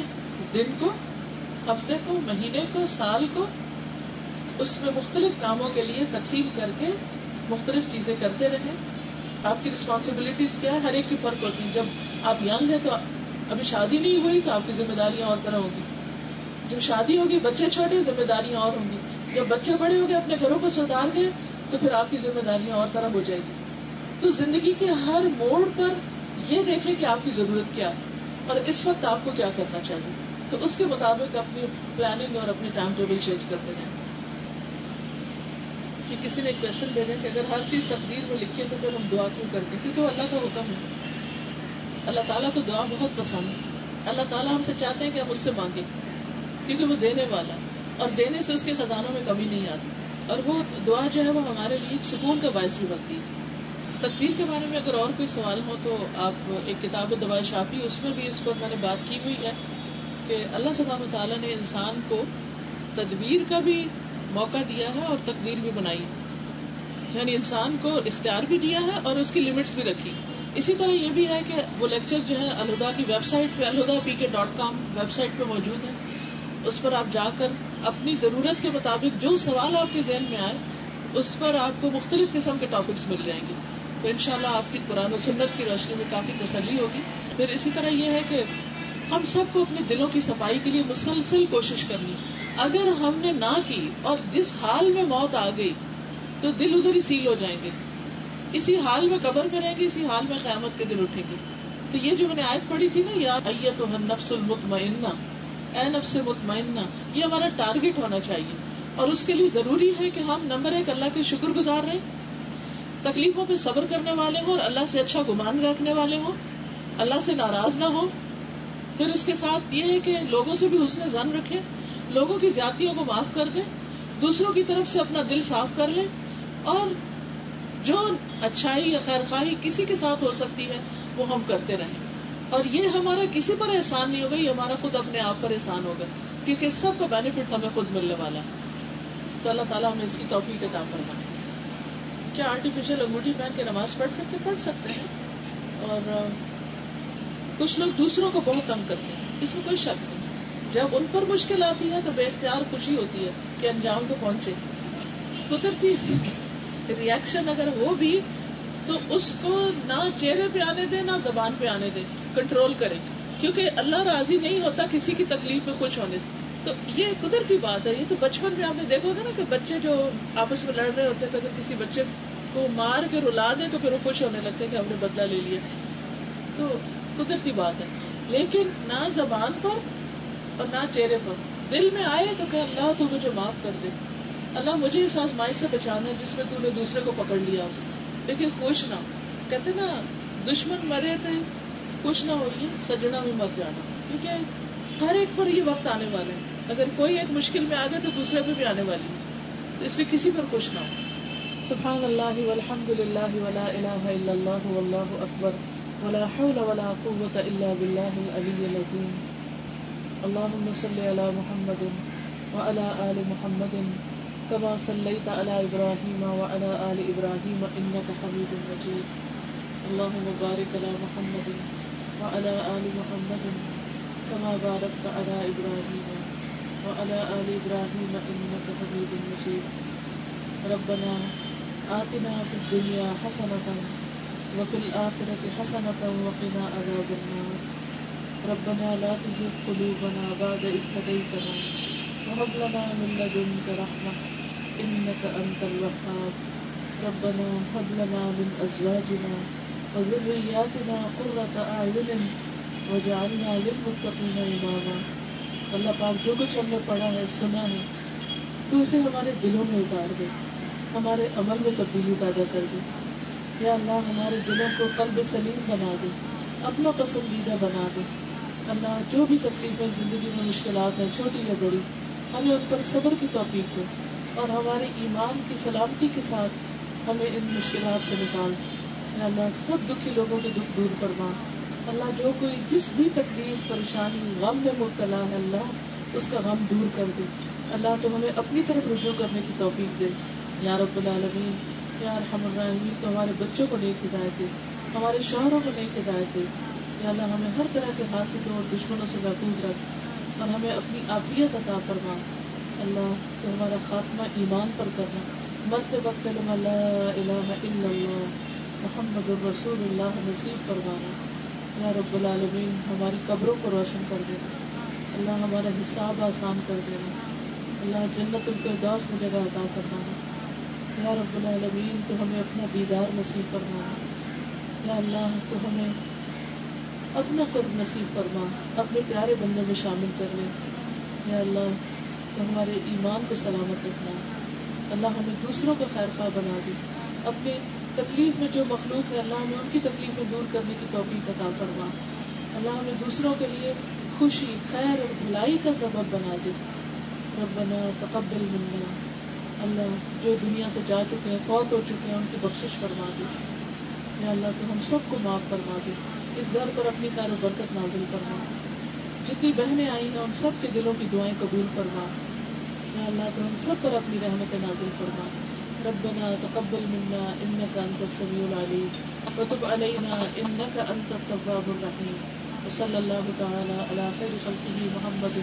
دن کو، ہفتے کو، مہینے کو، سال کو اس میں مختلف کاموں کے لیے تقسیم کر کے مختلف چیزیں کرتے رہیں۔ آپ کی رسپانسبلٹیز کیا ہے، ہر ایک کی فرق ہوتی ہے۔ جب آپ ینگ ہیں تو ابھی شادی نہیں ہوئی تو آپ کی ذمہ داریاں اور طرح ہوں گی، جب شادی ہوگی بچے چھوٹے ذمہ داریاں اور ہوں گی، جب بچے بڑے ہو گئے اپنے گھروں کو سدھار گئے تو پھر آپ کی ذمہ داریاں اور طرح ہو جائے گی۔ تو زندگی کے ہر موڑ پر یہ دیکھیں کہ آپ کی ضرورت کیا ہے اور اس وقت آپ کو کیا کرنا چاہیے، تو اس کے مطابق اپنی پلاننگ اور اپنی ٹائم ٹیبل چینج کرتے رہیں۔ کہ کسی نے ایک کوشچن بھیجا کہ اگر ہر چیز تقدیر میں لکھے تو پھر ہم دعا کیوں کرتے ہیں؟ کیونکہ وہ اللہ کا حکم ہے۔ اللہ تعالیٰ کو دعا بہت پسند ہے، اللہ تعالیٰ ہم سے چاہتے ہیں کہ ہم اس سے مانگیں، کیونکہ وہ دینے والا ہے، اور دینے سے اس کے خزانوں میں کمی نہیں آتی، اور وہ دعا جو ہے وہ ہمارے لیے سکون کا باعث بھی بنتی ہے۔ تقدیر کے بارے میں اگر اور کوئی سوال ہو تو آپ ایک کتاب دوائے شافی، اس میں بھی اس پر میں نے بات کی ہوئی ہے کہ اللہ سبحانہ تعالیٰ نے انسان کو تدبیر کا بھی موقع دیا ہے اور تقدیر بھی بنائی، یعنی انسان کو اختیار بھی دیا ہے اور اس کی لمٹس بھی رکھی۔ اسی طرح یہ بھی ہے کہ وہ لیکچر جو ہے الہدا کی ویب سائٹ پہ alhuda.pk.com ویب سائٹ پہ موجود ہے، اس پر آپ جا کر اپنی ضرورت کے مطابق جو سوال آپ کے ذہن میں آئے اس پر آپ کو مختلف قسم کے ٹاپکس مل جائیں گے، تو انشاءاللہ آپ کی قرآن و سنت کی روشنی میں کافی تسلی ہوگی۔ پھر اسی طرح یہ ہے کہ ہم سب کو اپنے دلوں کی صفائی کے لیے مسلسل کوشش کرنی، اگر ہم نے نہ کی اور جس حال میں موت آ گئی تو دل ادھر ہی سیل ہو جائیں گے، اسی حال میں قبر میں رہیں گے، اسی حال میں قیامت کے دن اٹھیں گے۔ تو یہ جو میں نے آیت پڑھی تھی نا، یا ایتھا النفس المطمئنہ، اے نفس مطمئنہ، یہ ہمارا ٹارگٹ ہونا چاہیے، اور اس کے لیے ضروری ہے کہ ہم نمبر 1 اللہ کے شکر گزار رہیں، تکلیفوں پہ صبر کرنے والے ہوں اور اللہ سے اچھا گمان رکھنے والے ہوں، اللہ سے ناراض نہ ہوں۔ پھر اس کے ساتھ یہ ہے کہ لوگوں سے بھی حسن ظن رکھیں، لوگوں کی زیادتیوں کو معاف کر دیں، دوسروں کی طرف سے اپنا دل صاف کر لیں، اور جو اچھائی یا خیر خواہی کسی کے ساتھ ہو سکتی ہے وہ ہم کرتے رہیں۔ اور یہ ہمارا کسی پر احسان نہیں ہوگا، یہ ہمارا خود اپنے آپ پر احسان ہوگا، کیونکہ سب کا بینیفٹ ہمیں خود ملنے والا ہے۔ تو اللہ تعالیٰ ہمیں اس کی توفیق عطا فرمائے۔ کیا آرٹیفیشل انگوٹھی پہن کے نماز پڑھ سکتے ہیں، اور کچھ لوگ دوسروں کو بہت تنگ کرتے ہیں، اس میں کوئی شک نہیں۔ جب ان پر مشکل آتی ہے تو بے اختیار خوشی ہوتی ہے کہ انجام کو پہنچے، قدرتی ری ایکشن اگر ہو بھی تو اس کو نہ چہرے پہ آنے دے نہ زبان پہ آنے دے، کنٹرول کرے، کیونکہ اللہ راضی نہیں ہوتا کسی کی تکلیف میں خوش ہونے سے۔ تو یہ قدرتی بات ہے، یہ تو بچپن میں آپ نے دیکھا ہوگا نا کہ بچے جو آپس میں لڑ رہے ہوتے تو اگر کسی بچے کو مار کے رلا دے تو پھر وہ خوش ہونے لگتے ہیں کہ ہم نے بدلہ لے لیا، تو قدرتی بات ہے۔ لیکن نہ زبان پر اور نہ چہرے پر، دل میں آئے تو کہ اللہ تو مجھے معاف کر دے، اللہ مجھے اس آزمائش سے بچانا ہے جس میں تو نے دوسرے کو پکڑ لیا ہو، لیکن خوش نہ ہو. کہتے نا دشمن مرے تھے خوش نہ ہوئیے، سجنا بھی مت جانا، کیونکہ ہر ایک پر یہ وقت آنے والے ہیں. اگر کوئی ایک مشکل میں آ گئے تو دوسرے پہ بھی آنے والی ہے، تو اس لیے کسی پر خوش نہ ہو. سبحان اللہ والحمد للہ ولا الہ الا اللہ واللہ اکبر ولا حول ولا قوة الا باللہ العلی العظیم. اللہم صلی علی محمد وعلی آل محمد كما صلیت علی ابراہیم وعلی آل ابراہیم انک حمید مجید. اللہم بارک علی محمد وعلی آل محمد كما بارکت علی ابراہیم وعلی آل ابراہیم انک حمید مجید. ربنا آتنا فی الدنیا حسنة وفی الآخرة حسنة وقنا عذاب النار. ربنا لا تزغ قلوبنا بعد إذ هديتنا وهب لنا من لدنك رحمة إنك أنت الوهاب. ربنا هب لنا من أزواجنا وذرياتنا قرة أعين وجعلنا للمتقين إماما. اللہ پاک جو کچھ ہم نے پڑھا ہے سنا ہے تو اسے ہمارے دلوں میں اتار دے، ہمارے عمل میں تبدیلی پیدا کر دے. یا اللہ ہمارے دلوں کو قلب سلیم بنا دے، اپنا پسندیدہ بنا دے. اللہ جو بھی تکلیفیں زندگی میں مشکلات ہیں چھوٹی یا بڑی، ہمیں ان پر صبر کی توفیق دے اور ہمارے ایمان کی سلامتی کے ساتھ ہمیں ان مشکلات سے نکال. یا اللہ سب دکھی لوگوں کے دکھ دور فرما. اللہ جو کوئی جس بھی تکلیف پریشانی غم میں مبتلا ہے اللہ اس کا غم دور کر دے. اللہ تو ہمیں اپنی طرف رجوع کرنے کی توفیق دے یا رب العالمین. یا ارحم الراحمین تو ہمارے بچوں کو نیک ہدایت دے، ہمارے شوہروں کو نیک ہدایت دے. یا اللہ ہمیں ہر طرح کے حاسدوں اور دشمنوں سے محفوظ رکھ اور ہمیں اپنی عافیت عطا فرما. اللہ تو ہمارا خاتمہ ایمان پر کرنا، مرتے وقت کلمہ لا الہ الا اللہ محمد الرسول اللہ نصیب فرمانا. یا رب العالمین ہماری قبروں کو روشن کر دینا. اللہ ہمارا حساب آسان کر دینا. اللہ جنت الفردوس میں جگہ عطا فرمانا. یا رب العالمین تو ہمیں اپنا دیدار نصیب فرمانا. یا اللہ تو ہمیں اپنا قرب نصیب فرما، اپنے پیارے بندوں میں شامل کر لے. یا اللہ تو ہمارے ایمان کو سلامت رکھنا. اللہ ہمیں دوسروں کو خیر خواہ بنا دے. اپنے تکلیف میں جو مخلوق ہے اللہ ہمیں ان کی تکلیفیں دور کرنے کی توفیق عطا فرما. اللہ ہمیں دوسروں کے لیے خوشی خیر اور بھلائی کا سبب بنا دے. ربنا تقبل منا. اللہ جو دنیا سے جا چکے ہیں فوت ہو چکے ہیں ان کی بخشش فرما دے. یا اللہ تو ہم سب کو معاف فرما دے. اس گھر پر اپنی خیر و برکت نازل فرما. جتنی بہنیں آئی ہیں ان سب کے دلوں کی دعائیں قبول فرما. یا اللہ تو ہم سب پر اپنی رحمت نازل فرما. ربنا تقبل منا انك انت السميع العليم وتب علينا انك انت التواب الرحيم. وصلى الله تعالى على خير خلقه محمد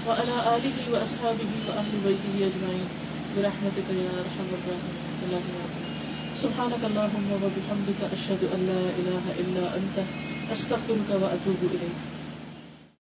وعلى آله واصحابه واهل بيته اجمعين برحمتك يا ارحم الراحمين. اللهم سبحانك اللهم وبحمدك اشهد ان لا اله الا انت استغفرك واتوب اليك.